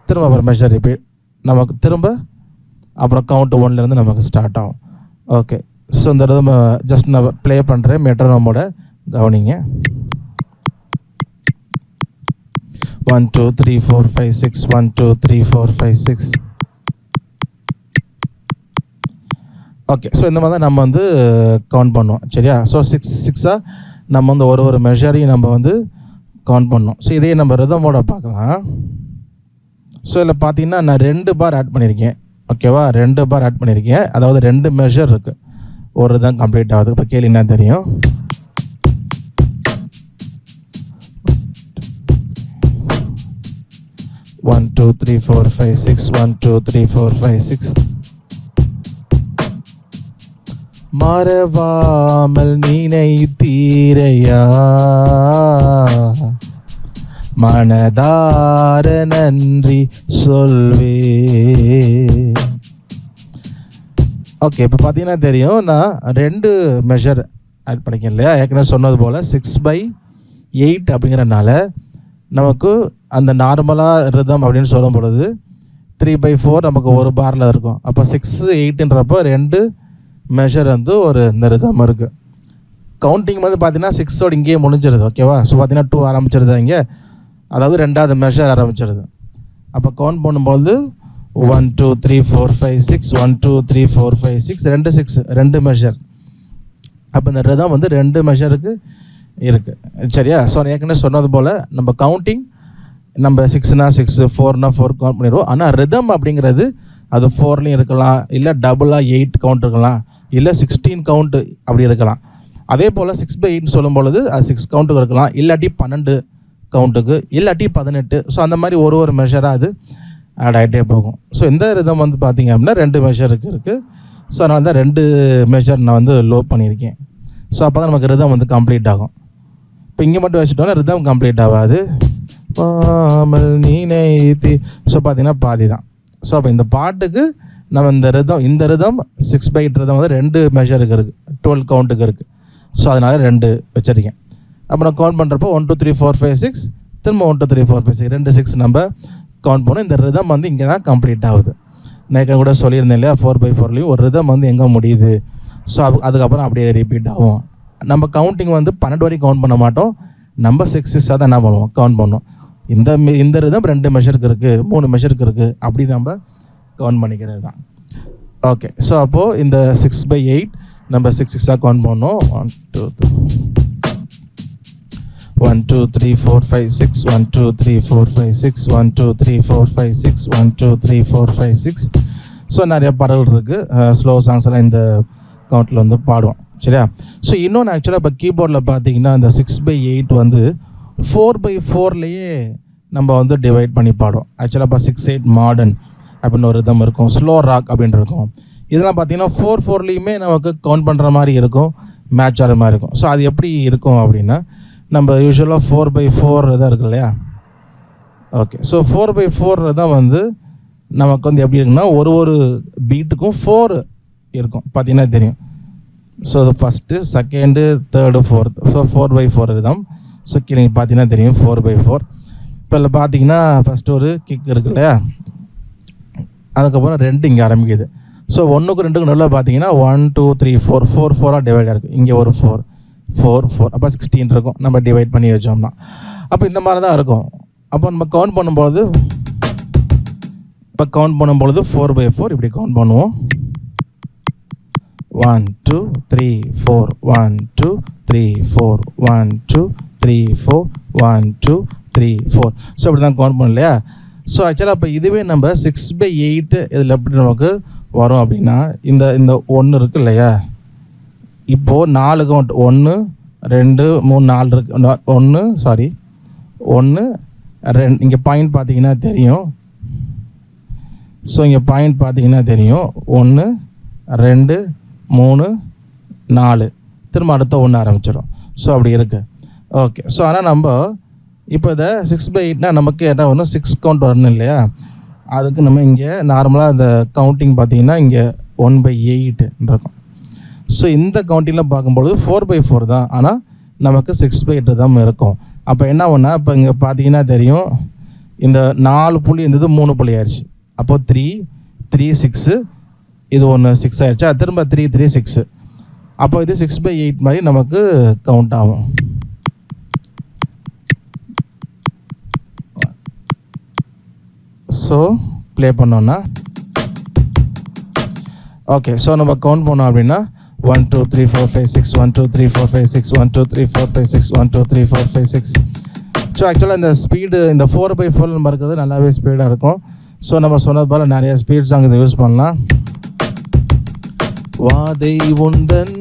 திரும்ப அப்புறம் மெஷர் ரிப்பீட் நமக்கு திரும்ப அப்புறம் கவுண்ட் 1லேருந்து நமக்கு ஸ்டார்ட் ஆகும். ஓகே. ஸோ இந்த நம்ம ஜஸ்ட் நான் ப்ளே பண்ணுறேன், மெட்ரோனோமோட கவனிங்க. 1 2 3 4 5 6 1 2 3 4 5 6. ஓகே. ஸோ இந்த மாதிரி தான் நம்ம வந்து கவுண்ட் பண்ணுவோம். சரியா? ஸோ 6 நம்ம வந்து ஒரு மெஷரையும் நம்ம வந்து கவுண்ட் பண்ணோம். ஸோ இதே நம்ம ரிதமோட பார்க்கலாம். ஸோ இதில் பார்த்தீங்கன்னா நான் 2 பார் ஆட் பண்ணியிருக்கேன். ஓகேவா? 2 பார் ஆட் பண்ணியிருக்கேன். அதாவது 2 மெஷர் இருக்குது, ஒரு தான் கம்ப்ளீட் ஆகுது. இப்போ கேள்வி என்ன தெரியும்? One, 2 3 4 5 6 1 2 3 4 5 6. மறவாமல் நினைத்தீரையா, மனதார நன்றி சொல்வே. ஓகே. இப்போ பார்த்தீங்கன்னா தெரியும், நான் 2 மெஷர் ஆட் பண்ணிக்கேன் இல்லையா? ஏற்கனவே சொன்னது போல் 6/8 அப்படிங்கிறனால நமக்கு அந்த நார்மலாக ரிதம் அப்படின்னு சொல்லும் பொழுது 3/4 நமக்கு ஒரு பாரில் இருக்கும். அப்போ 6 8ன்றப்போ 2 மெஷர் வந்து இந்த ரிதம் இருக்குது. கவுண்டிங் வந்து பார்த்தீங்கன்னா 6ஓடு இங்கேயே முடிஞ்சிருது. ஓகேவா? ஸோ பார்த்தீங்கன்னா 2 ஆரம்பிச்சிருது இங்கே, அதாவது 2வது மெஷர் ஆரம்பிச்சிருது. அப்போ கவுண்ட் பண்ணும்போது 1 2 3 4 5 6 1 2 3 4 5 6 2 மெஷர். அப்போ இந்த ரிதம் வந்து 2 மெஷருக்கு இருக்குது. சரியா? ஸோ ஏற்கனவே சொன்னது போல் நம்ம கவுண்டிங் நம்ம 6னா 6 4னா 4 கவுண்ட் பண்ணிடுவோம். ஆனால் ரிதம் அப்படிங்கிறது அது 4லையும் இருக்கலாம், இல்லை டபுளாக 8 கவுண்ட் இருக்கலாம், இல்லை 16 கவுண்ட்டு அப்படி இருக்கலாம். அதே போல் 6/8 சொல்லும் பொழுது அது 6 கவுண்ட்டுக்கு இருக்கலாம், இல்லாட்டி 12 கவுண்ட்டுக்கு, இல்லாட்டி 18. ஸோ அந்த மாதிரி ஒரு மெஷராக அது ஆட் ஆகிட்டே போகும். ஸோ இந்த ரிதம் வந்து பார்த்திங்க அப்படின்னா 2 மெஷருக்கு இருக்குது. ஸோ அதனால தான் 2 மெஷர் நான் வந்து லோ பண்ணியிருக்கேன். ஸோ அப்போ தான் நமக்கு ரிதம் வந்து கம்ப்ளீட் ஆகும். இப்போ இங்கே மட்டும் வச்சுட்டோன்னா ரிதம் கம்ப்ளீட் ஆகாது. ஸோ பார்த்தீங்கன்னா பாதி தான். ஸோ அப்போ இந்த பாட்டுக்கு நம்ம இந்த ரிதம் 6/8 ரிதம் வந்து 2 மெஷருக்கு இருக்குது, 12 கவுண்ட்டுக்கு இருக்குது. ஸோ அதனால் 2 வச்சுருக்கேன். அப்போ நான் கவுண்ட் பண்ணுறப்போ 1 2 3 4 5 6, திரும்ப 1 2 3 4 5 6, 2 6 நம்ம கவுண்ட் பண்ணோம். இந்த ரிதம் வந்து இங்கே தான் கம்ப்ளீட் ஆகுது. நான் கூட சொல்லியிருந்தேன் இல்லையா, 4/4லையும் ஒரு ரிதம் வந்து எங்கே முடியுது. ஸோ அதுக்கப்புறம் அப்படியே ரிப்பீட் ஆகும். நம்ம கவுண்டிங் வந்து 12 வரைக்கும் கவுண்ட் பண்ண மாட்டோம், நம்ம 6 தான் என்ன பண்ணுவோம், கவுண்ட் பண்ணுவோம். இந்த ரிதம் 2 மெஷருக்கு இருக்குது, 3 மெஷருக்கு இருக்குது, அப்படி நம்ம கவுண்ட் பண்ணிக்கிறது தான். ஓகே, ஸோ அப்போது இந்த 6/8 நம்ம 6 கவுண்ட் பண்ணோம். 1 2 3 4 5 6, 1 2 3 4 5 6, 1 2 3 4 5 6, 1 2 3 4 5 6. ஸோ நிறைய பாடல்கள் இருக்குது, ஸ்லோ சாங்ஸ் எல்லாம் இந்த கவுண்ட்டில் வந்து பாடுவோம். சரியா? ஸோ இன்னொன்று ஆக்சுவலாக இப்போ கீபோர்டில் பார்த்தீங்கன்னா இந்த 6/8 வந்து 4/4லேயே நம்ம வந்து டிவைட் பண்ணி பாடுவோம். ஆக்சுவலாக இப்போ 6/8 மாடர்ன் அப்படின்னு ஒரு ரிதம் இருக்கும், ஸ்லோ ராக் அப்படின்னு இருக்கும். இதெல்லாம் பார்த்தீங்கன்னா 4/4லேயுமே நமக்கு கவுண்ட் பண்ணுற மாதிரி இருக்கும், மேட்ச் ஆகிற மாதிரி இருக்கும். ஸோ அது எப்படி இருக்கும் அப்படின்னா, நம்ம யூஸ்வலாக 4/4 தான் இருக்கு இல்லையா. ஓகே, ஸோ 4/4 தான் வந்து நமக்கு வந்து எப்படி இருக்குன்னா ஒரு பீட்டுக்கும் 4 இருக்கும், பார்த்தீங்கன்னா தெரியும். ஸோ அது first, second, third, fourth. So 4/4 rhythm. So கீழே பார்த்தீங்கன்னா தெரியும் 4/4. இப்போ இதில் பார்த்தீங்கன்னா ஃபஸ்ட்டு ஒரு கிக் இருக்கு இல்லையா, அதுக்கப்புறம் 2 இங்கே ஆரம்பிக்குது. ஸோ 1க்கும் 2க்கும் நல்லா பார்த்தீங்கன்னா 1 2 3 4 4 டிவைடாக இருக்குது. இங்கே ஒரு 4 4 4, அப்போ 16 இருக்கும் நம்ம டிவைட் பண்ணி வச்சோம்னா. அப்போ இந்த மாதிரி தான் இருக்கும். அப்போ நம்ம கவுண்ட் பண்ணும்பொழுது 4/4 இப்படி கவுண்ட் பண்ணுவோம். 1 2 3 4, 1 2 3 4, 1 2 3 4, 1 2 3 4. ஸோ அப்படி தான் கவுண்ட் பண்ணோம் இல்லையா. ஸோ ஆக்சுவலாக இப்போ இதுவே நம்ம 6/8 இதில் எப்படி நமக்கு வரும் அப்படின்னா, இந்த 1 இருக்குது இல்லையா, இப்போது 4 கவுண்ட் 1 2 3 4 இருக்கு. 1 2, இங்கே பாயிண்ட் பார்த்தீங்கன்னா தெரியும். ஸோ இங்கே பாயிண்ட் பார்த்தீங்கன்னா தெரியும் 1 2 3 4, திரும்ப அடுத்த 1 ஆரம்பிச்சிடும். ஸோ அப்படி இருக்குது. ஓகே, ஸோ ஆனால் நம்ம இப்போ இதை 6/8னா நமக்கு என்ன வரணும், 6 கவுண்ட் வரணும் இல்லையா. அதுக்கு நம்ம இங்கே நார்மலாக இந்த கவுண்டிங் பார்த்தீங்கன்னா இங்கே 1/8 இருக்கும். ஸோ இந்த கவுண்டிங்கில் பார்க்கும்பொழுது 4/4 தான், ஆனால் நமக்கு 6/8 தான் இருக்கும். அப்போ என்ன ஒன்றா, இப்போ இங்கே பார்த்தீங்கன்னா தெரியும் இந்த 4 புள்ளி இருந்தது 3 புள்ளி ஆயிடுச்சு. அப்போது 3 3 6, இது 1 6 ஆயிடுச்சா, திரும்ப 3 3 6. அப்போ இது 6/8 மாதிரி நமக்கு கவுண்ட் ஆகும். ஸோ ப்ளே பண்ணோன்னா ஓகே, ஸோ நம்ம கவுண்ட் பண்ணோம் அப்படின்னா 1 2 3 4 5 6, 1 2 3 4 5 6, 1 2 3 4 5 6, 1 2 3 4 5 6. ஸோ ஆக்சுவலாக இந்த ஸ்பீடு இந்த 4/4 நம்ம இருக்கிறது நல்லாவே ஸ்பீடாக இருக்கும். ஸோ நம்ம சொன்னது போல் நிறைய ஸ்பீட் சாங் இதை யூஸ் பண்ணலாம். வாதை உந்தன்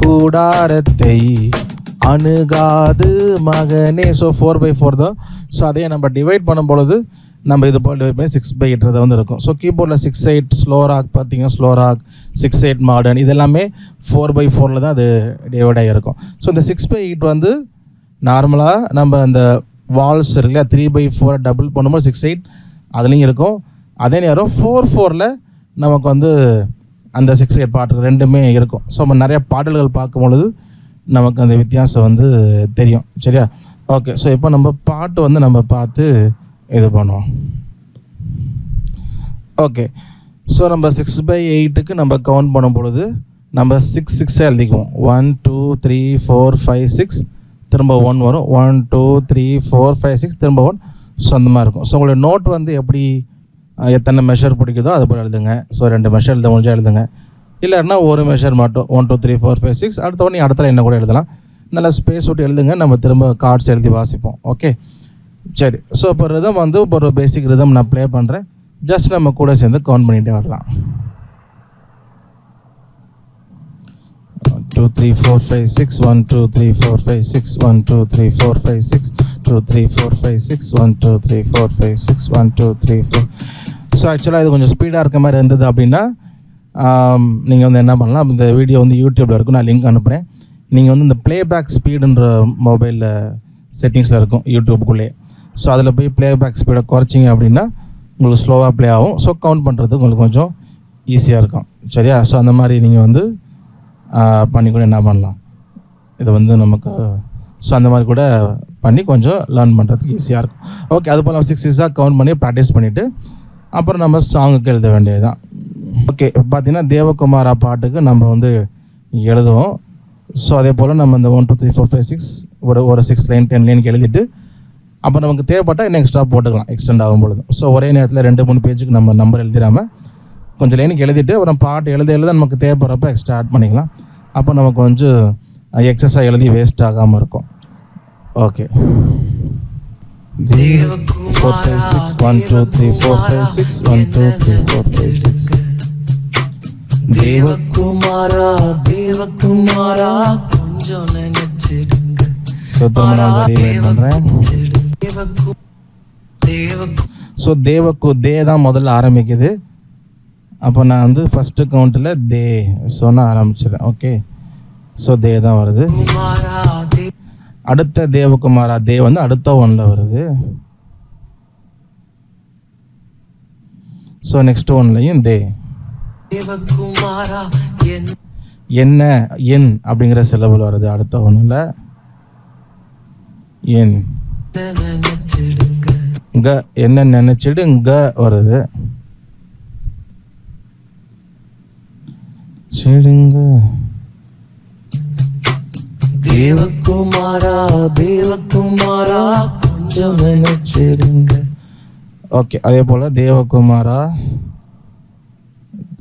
கூடாரத்தை அணுகாது மகனே. ஸோ 4/4 தான். ஸோ அதையே நம்ம டிவைட் பண்ணும் பொழுது நம்ம இது போல் டிவைட் பண்ணி 6/8 வந்து இருக்கும். ஸோ கீபோர்டில் 6/8 ஸ்லோ ராக் பார்த்தீங்கன்னா, ஸ்லோ ராக் 6/8 மாடர்ன் இதெல்லாமே 4/4 தான் அது டிவைட் ஆகிருக்கும். ஸோ இந்த 6/8 வந்து நார்மலாக நம்ம அந்த வால்ஸ் இருக்குல்லையா, 3/4 டபுள் பண்ணும்போது 6/8 அதுலேயும் இருக்கும். அதே நேரம் 4/4 நமக்கு வந்து அந்த 6/8 பாட்டு ரெண்டுமே இருக்கும். ஸோ நம்ம நிறைய பாடல்கள் பார்க்கும் பொழுது நமக்கு அந்த வித்தியாசம் வந்து தெரியும். சரியா? ஓகே, ஸோ இப்போ நம்ம பாட்டு வந்து நம்ம பார்த்து இது பண்ணுவோம். ஓகே, ஸோ நம்ம 6/8க்கு நம்ம கவுண்ட் பண்ணும் பொழுது நம்ம 6 6 எழுதிக்குவோம். 1 2 3 4 5 6, திரும்ப 1 வரும். 1 2 3 4 5 6, திரும்ப 1. ஸோ அந்த மாதிரி இருக்கும். ஸோ உங்களுடைய நோட் வந்து எப்படி எத்தனை மெஷர் பிடிக்குதோ அது போல் எழுதுங்க. ஸோ 2 மெஷர் எழுத முடிஞ்சால் எழுதுங்க, இல்லைன்னா ஒரு மெஷர் மட்டும் 1 2 3 4 5 6, அடுத்த உடனே அடுத்த என்ன கூட எழுதலாம். நல்லா ஸ்பேஸ் விட்டு எழுதுங்க, நம்ம திரும்ப கார்ட்ஸ் எழுதி வாசிப்போம். ஓகே, சரி. ஸோ இப்போ ரிதம் வந்து இப்போ ஒரு பேசிக் ரிதம் நான் ப்ளே பண்ணுறேன், ஜஸ்ட் நம்ம கூட சேர்ந்து கவுண்ட் பண்ணிகிட்டே வரலாம். 1 2 2 3 4 5 6 1 2 3 4 5 6 1 2 3 4 5 6 2 3 4 5 6 1 2 3 4 5 6 1 2 3 4. ஸோ ஆக்சுவலாக இது கொஞ்சம் ஸ்பீடாக இருக்க மாதிரி இருந்தது அப்படின்னா நீங்கள் வந்து என்ன பண்ணலாம், இந்த வீடியோ வந்து யூடியூப்பில் இருக்கும், நான் லிங்க் அனுப்புகிறேன். நீங்கள் வந்து இந்த ப்ளேபேக் ஸ்பீடுன்ற மொபைலில் செட்டிங்ஸில் இருக்கும் யூடியூப்புக்குள்ளே. ஸோ அதில் போய் ப்ளேபேக் ஸ்பீடை குறைச்சிங்க அப்படின்னா உங்களுக்கு ஸ்லோவாக ப்ளே ஆகும். ஸோ கவுண்ட் பண்ணுறதுக்கு உங்களுக்கு கொஞ்சம் ஈஸியாக இருக்கும். சரியா? ஸோ அந்த மாதிரி நீங்கள் வந்து பண்ணி கூட என்ன பண்ணலாம், இது வந்து நமக்கு ஸோ அந்த மாதிரி கூட பண்ணி கொஞ்சம் லேர்ன் பண்ணுறதுக்கு ஈஸியாக இருக்கும். ஓகே, அது போல் 6 6 கவுண்ட் பண்ணி ப்ராக்டிஸ் பண்ணிவிட்டு அப்புறம் நம்ம சாங்குக்கு எழுத வேண்டியது தான். ஓகே, இப்போ பார்த்தீங்கன்னா தேவகுமாரா பாட்டுக்கு நம்ம வந்து எழுதுவோம். ஸோ அதே போல் நம்ம இந்த 1 2 3 4 5 6 ஒரு 6 லைன் 10 லைனுக்கு எழுதிட்டு அப்போ நமக்கு தேவைப்பட்டால் இன்னும் எக்ஸ்ட்ரா போட்டுக்கலாம் எக்ஸ்டெண்ட் ஆகும் பொழுது. ஸோ ஒரே நேரத்தில் 2-3 பேஜுக்கு நம்ம நம்பர் எழுதிடாமல் கொஞ்சம் லைனுக்கு எழுதிட்டு அப்புறம் பாட்டு எழுத நமக்கு தேவைப்படுறப்ப எக்ஸ்ட்ரா ஆட் பண்ணிக்கலாம். அப்போ நமக்கு கொஞ்சம் எக்ஸஸாக எழுதி வேஸ்ட் ஆகாமல் இருக்கும். ஓகே, 4 5 6 1 2 3 4 5 6 1 2 3 4 5 6. தேவகுமாரா தேவகுமாரா கொஞ்சம் நினைச்சிடுங்க. ஸோ திரும்ப நான் ரீவைண்ட் பண்ணுறேன். ஸோ தேவக்கு தே தான் முதல்ல ஆரம்பிக்குது. அப்போ நான் வந்து ஃபஸ்ட்டு கவுண்ட்டில் தே சொன்ன ஆரம்பிச்சிடறேன். ஓகே, ஸோ தே தான் வருது. அடுத்த தேவகுமாரா தே வந்து அடுத்த ஒன்றில் வருது. ஸோ நெக்ஸ்ட் ஒன்லையும் தே. என்ன என் அப்படிங்கிற சிலபல் வருது அடுத்த ஒன்றில். என் க என்ன நினைச்சிடு க வருது. சிடுங்க தேவகுமாரா தேவகுமாரா கொஞ்சம் நினைச்சிடுங்க. ஓகே, அதே போல் தேவகுமாரா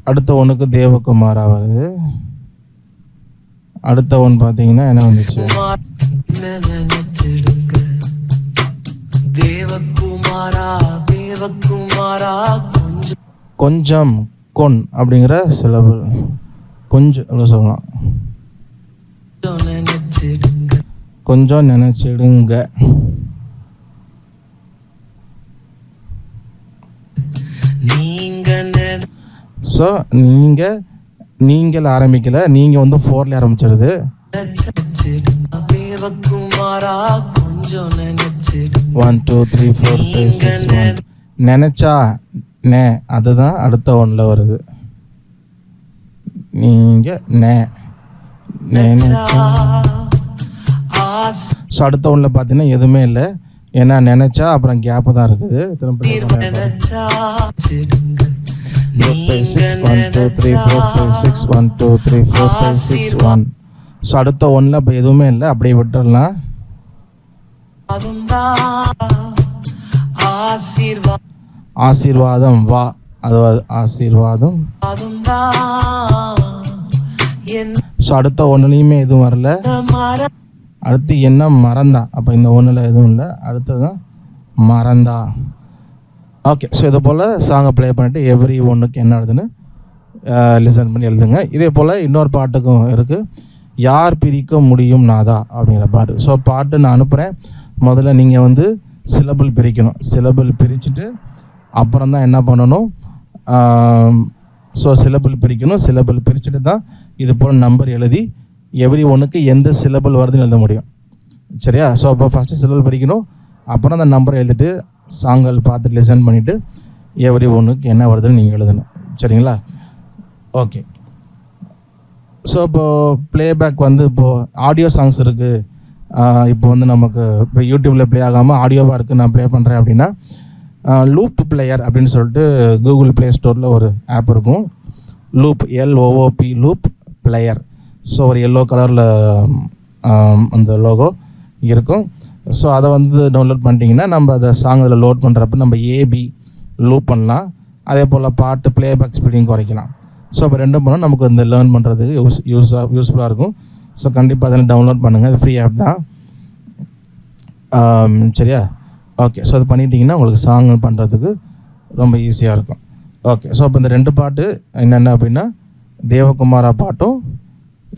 அடுத்த ஒன்றுக்கு தேவகுமாரா வருது. அடுத்த ஒன்று பார்த்தீங்கன்னா என்ன வந்துச்சு, நினைச்சிடுங்க. தேவகுமாரா தேவகுமாரா கொஞ்சம் கொஞ்சம் கொன் அப்படிங்கிற சிலபல் கொஞ்சம் சொல்லலாம். நினைச்சிடுங்க. கொஞ்சம் நினைச்சிடுங்க. நீங்க ஸோ நீங்கள் ஆரம்பிக்கல, நீங்கள் வந்து 4ல ஆரம்பிச்சிருது. தேவகுமாரா கொஞ்சம் நினைச்சிடுங்க. 1 2 3 4 5 6 1. நினைச்சா நே அதுதான் அடுத்த ஒன்றில் வருது. நீங்கள் நினைச்சா. ஸோ அடுத்த ஒன்றில் பார்த்தீங்கன்னா எதுவுமே இல்லை, ஏன்னா நினைச்சா அப்புறம் கேப்பு தான் இருக்குது. திரும்ப 6 1 2 3 4 5 6 1 2 3 4 5 6 1. ஸோ அடுத்த ஒன்றில் இப்போ எதுவுமே இல்லை, அப்படியே விட்டுடலாம். ஆசீர்வாதம் வா, அது ஆசீர்வாதம். ஸோ அடுத்த ஒன்றுலையுமே எதுவும் வரல. அடுத்து என்ன மறந்தா, அப்போ இந்த ஒன்றில் எதுவும் இல்லை, அடுத்ததான் மறந்தா. ஓகே, ஸோ இது போல் சாங்கை ப்ளே பண்ணிவிட்டு எவ்ரி ஒன்றுக்கு என்ன எழுதுன்னு லிசன் பண்ணி எழுதுங்க. இதே போல் இன்னொரு பாட்டுக்கும் இருக்குது, யார் பிரிக்க முடியும் நாதா அப்படிங்கிற பாட்டு. ஸோ பாட்டு நான் அனுப்புகிறேன். முதல்ல நீங்கள் வந்து சிலபிள் பிரிக்கணும். சிலபிள் பிரிச்சுட்டு அப்புறம் தான் என்ன பண்ணணும், ஸோ சிலபிள் பிரிக்கணும். சிலபிள் பிரிச்சுட்டு தான் இது போல் நம்பர் எழுதி எவ்ரி ஒன்றுக்கு எந்த சிலபிள் வருதுன்னு எழுத முடியும். சரியா? ஸோ அப்போ ஃபஸ்ட்டு சிலபிள் பிரிக்கணும், அப்புறம் அந்த நம்பரை எழுதிட்டு சாங்கள் பார்த்துட்டு லிசன் பண்ணிவிட்டு எவ்ரி ஒன்றுக்கு என்ன வருதுன்னு நீங்கள் எழுதணும். சரிங்களா? ஓகே, ஸோ இப்போது ப்ளேபேக் வந்து இப்போது ஆடியோ சாங்ஸ் இருக்குது. இப்போ வந்து நமக்கு இப்போ யூடியூப்பில் ப்ளே ஆகாமல் ஆடியோவாக இருக்குது, நான் ப்ளே பண்ணுறேன் அப்படின்னா லூப் பிளேயர் அப்படின்னு சொல்லிட்டு கூகுள் ப்ளே ஸ்டோரில் ஒரு ஆப் இருக்கும். Loop LOOP loop player. So ஒரு எல்லோ கலரில் அந்த லோகோ இருக்கும். ஸோ அதை வந்து டவுன்லோட் பண்ணிட்டீங்கன்னா நம்ம அதை சாங் அதில் லோட் பண்ணுறப்ப நம்ம AB லூப் பண்ணலாம். அதே போல் பாட்டு ப்ளேபேக் ஸ்பீடிங் குறைக்கலாம். ஸோ இப்போ ரெண்டும் பண்ணால் நமக்கு இந்த லேர்ன் பண்ணுறதுக்கு யூஸ்ஃபுல்லாக இருக்கும். ஸோ கண்டிப்பாக அதில் டவுன்லோட் பண்ணுங்கள், அது ஃப்ரீ ஆப் தான். சரியா? ஓகே, ஸோ அது பண்ணிட்டீங்கன்னா உங்களுக்கு சாங் பண்ணுறதுக்கு ரொம்ப ஈஸியாக இருக்கும். ஓகே, ஸோ இப்போ இந்த 2 பாட்டு என்னென்ன அப்படின்னா தேவகுமாரா பாட்டும்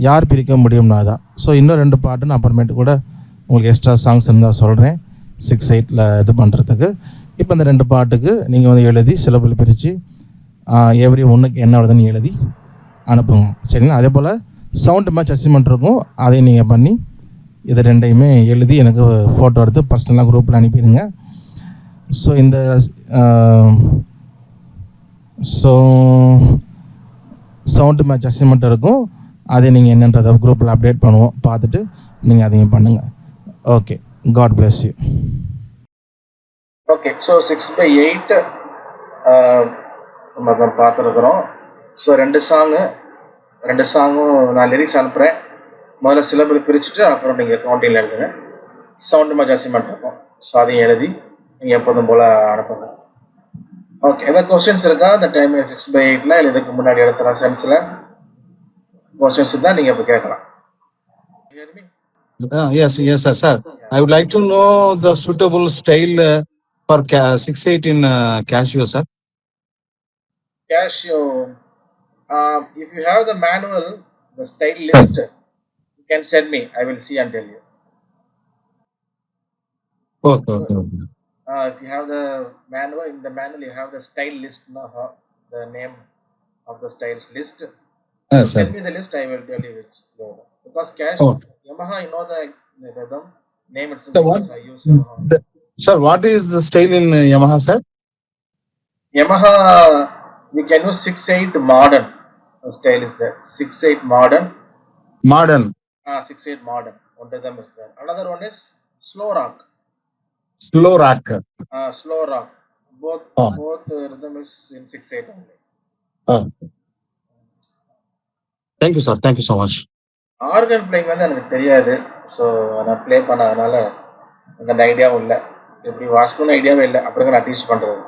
யார் பிரிக்க முடியும்னா தான். ஸோ இன்னும் 2 பாட்டு நான் அப்புறமேட்டு கூட உங்களுக்கு எக்ஸ்ட்ரா சாங்ஸ் இருந்தால் சொல்கிறேன் 6/8 இது பண்ணுறதுக்கு. இப்போ இந்த 2 பாட்டுக்கு நீங்கள் வந்து எழுதி சிலபிள் பிரித்து எவ்ரி ஒன்றுக்கு என்ன வருதுன்னு எழுதி அனுப்புங்க, சரிங்களா? அதே போல் சவுண்டு மேட்ச் அசைன்மெண்ட் இருக்கும், அதையும் நீங்கள் பண்ணி இது 2யுமே எழுதி எனக்கு ஃபோட்டோ எடுத்து பர்சனலாக குரூப்பில் அனுப்பிடுங்க. ஸோ இந்த சவுண்டு மேட்ச் அசைன்மெண்ட் இருக்கும், அதை நீங்கள் என்னன்றதை குரூப்பில் அப்டேட் பண்ணுவோம், பார்த்துட்டு நீங்கள் அதையும் பண்ணுங்கள். Okay, God bless you. Okay, so 6/8 நம்ம தான் பார்த்துருக்குறோம். ஸோ 2 சாங்கும் நான் லிரிக்ஸ் அனுப்புகிறேன். முதல்ல சிலபிள் பிரிச்சுட்டு அப்புறம் நீங்கள் கவுண்டிங்கில் எழுதுங்க. சவுண்டு மேட்ச் அசைன்மெண்ட் இருக்கும், ஸோ அதையும் எழுதி நீங்கள் எப்போதும் போல் அனுப்புங்க. ஓகே, எதாவது கொஸ்டின்ஸ் இருக்கா இந்த டைம் 6/8 இல்லை இதுக்கு முன்னாடி எடுத்துகிற சென்ஸில் கொஸ்டின்ஸ் தான் நீங்கள் இப்போ கேட்கலாம். Yes, sir. I would like to know the suitable style for 6/8 in Casio, sir. Casio, if you have the manual, the style list, you can send me. I will see and tell you. Okay. If you have the manual, in the manual you have the style list, the name of the styles list. Yes, sir. Send me the list, I will tell you which logo. Because Yamaha, you know the rhythm name itself. So what? I use Yamaha. Sir, what is the style in Yamaha, sir? Yamaha, we can use 6/8 modern. The style is there. 6/8 modern. Modern. 6/8 modern. One of them is there. Another one is slow rock. Slow rock. Slow rock. Both rhythm is in 6/8 only. Thank you, sir. Thank you so much. Organ playing வந்து எனக்கு தெரியாது, so நான் play பண்ணாதனால எனக்கு அந்த ஐடியாவும் இல்லை, எப்படி வாசிக்கணும்னு ஐடியாவே இல்லை, அப்படிங்க நான் டீச் பண்ணுறது.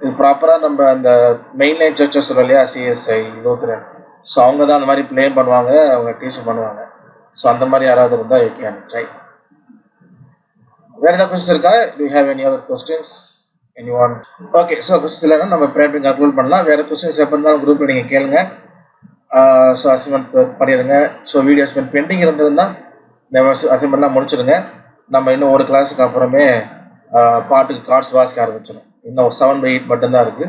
இது ப்ராப்பராக நம்ம அந்த மெயின் லைன் சர்ச்சஸ் சொல்ல இல்லையா, CSI லூத்ரன், ஸோ அவங்க தான் அந்த மாதிரி ப்ளே பண்ணுவாங்க, அவங்க டீச் பண்ணுவாங்க. ஸோ அந்த மாதிரி யாராவது இருந்தால் யூ கேன் ட்ரை. வேறு ஏதாவது கொஸ்டின்ஸ் இருக்கா? To you have any other questions? anyone? Okay, so questions இல்லைன்னா நம்ம ப்ரேயர் கன்க்ளூட் பண்ணலாம். வேறு கொஸ்டின்ஸ் எப்போ இருந்தாலும் குரூப்பில் நீங்கள் கேளுங்க. ஸோ அசைன்மெண்ட் பண்ணிடுங்க. ஸோ வீடியோஸ் பெண்டிங் இருந்ததுன்னா அசைன்மெண்ட்லாம் முடிச்சிடுங்க. நம்ம இன்னும் ஒரு கிளாஸுக்கு அப்புறமே பாட்டுக்கு கார்ட்ஸ் வாசிக்க ஆரம்பிச்சிடும். இன்னும் ஒரு 7/8 மட்டும்தான் இருக்குது.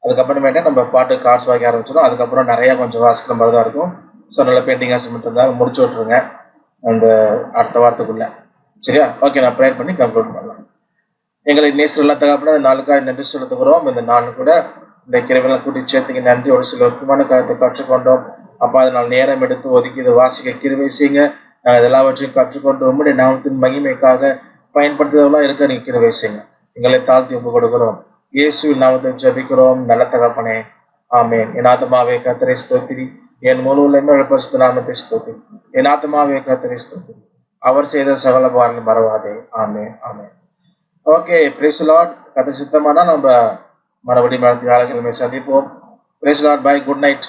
அதுக்கப்புறமேட்டே நம்ம பாட்டுக்கு கார்ட்ஸ் வாசிக்க ஆரம்பிச்சிடும். அதுக்கப்புறம் நிறையா கொஞ்சம் வாசிக்கிற மாதிரி தான் இருக்கும். ஸோ நல்ல பெயிண்டிங் அசைன்மெண்ட் இருந்தால் முடிச்சு விட்ருங்க அந்த அடுத்த வாரத்துக்குள்ளே, சரியா? ஓகே, நான் ப்ரேயர் பண்ணி கன்க்ளூட் பண்ணலாம். எங்களை நேசர் எல்லா தகப்பன இந்த நாளுக்காக நன்றி செலுத்துகிறோம். இந்த நாள் கூட இந்த கிருபைகளை கூட்டி சேர்த்துக்கு நன்றி. ஒரு சில முக்கியமான காரியத்தை கற்றுக்கொண்டோம் அப்பா. அதனால் நேரம் எடுத்து ஒதுக்கி இதை வாசிக்க கிருபை செய்யுங்க. நாங்கள் இதெல்லாவற்றையும் கற்றுக்கொண்டு உம்முடைய நாமத்தின் மகிமைக்காக பயன்படுத்துவதெல்லாம் இருக்க நீங்க கிருபை செய்யுங்க. எங்களை தாழ்த்தி ஒப்பு கொடுக்கிறோம். இயேசுவின் நாமத்தை ஜெபிக்கிறோம் நல்ல தகப்பனே, ஆமென். என் ஆத்துமாவே கர்த்தரை ஸ்தோத்திரி, என் முழு உள்ளமே பரிசுத்த நாமத்தை ஸ்தோத்திரி. என் ஆத்துமாவே கர்த்தரை ஸ்தோத்திரி, அவர் செய்த சகல பாரங்களை மறவாதே. Amen, amen. Okay, praise the Lord. கர்த்தர் சித்தமானா நம்ம மறுபடியும் வியாழக்கிழமை சந்திப்போம். Praise the Lord. Bye, good night.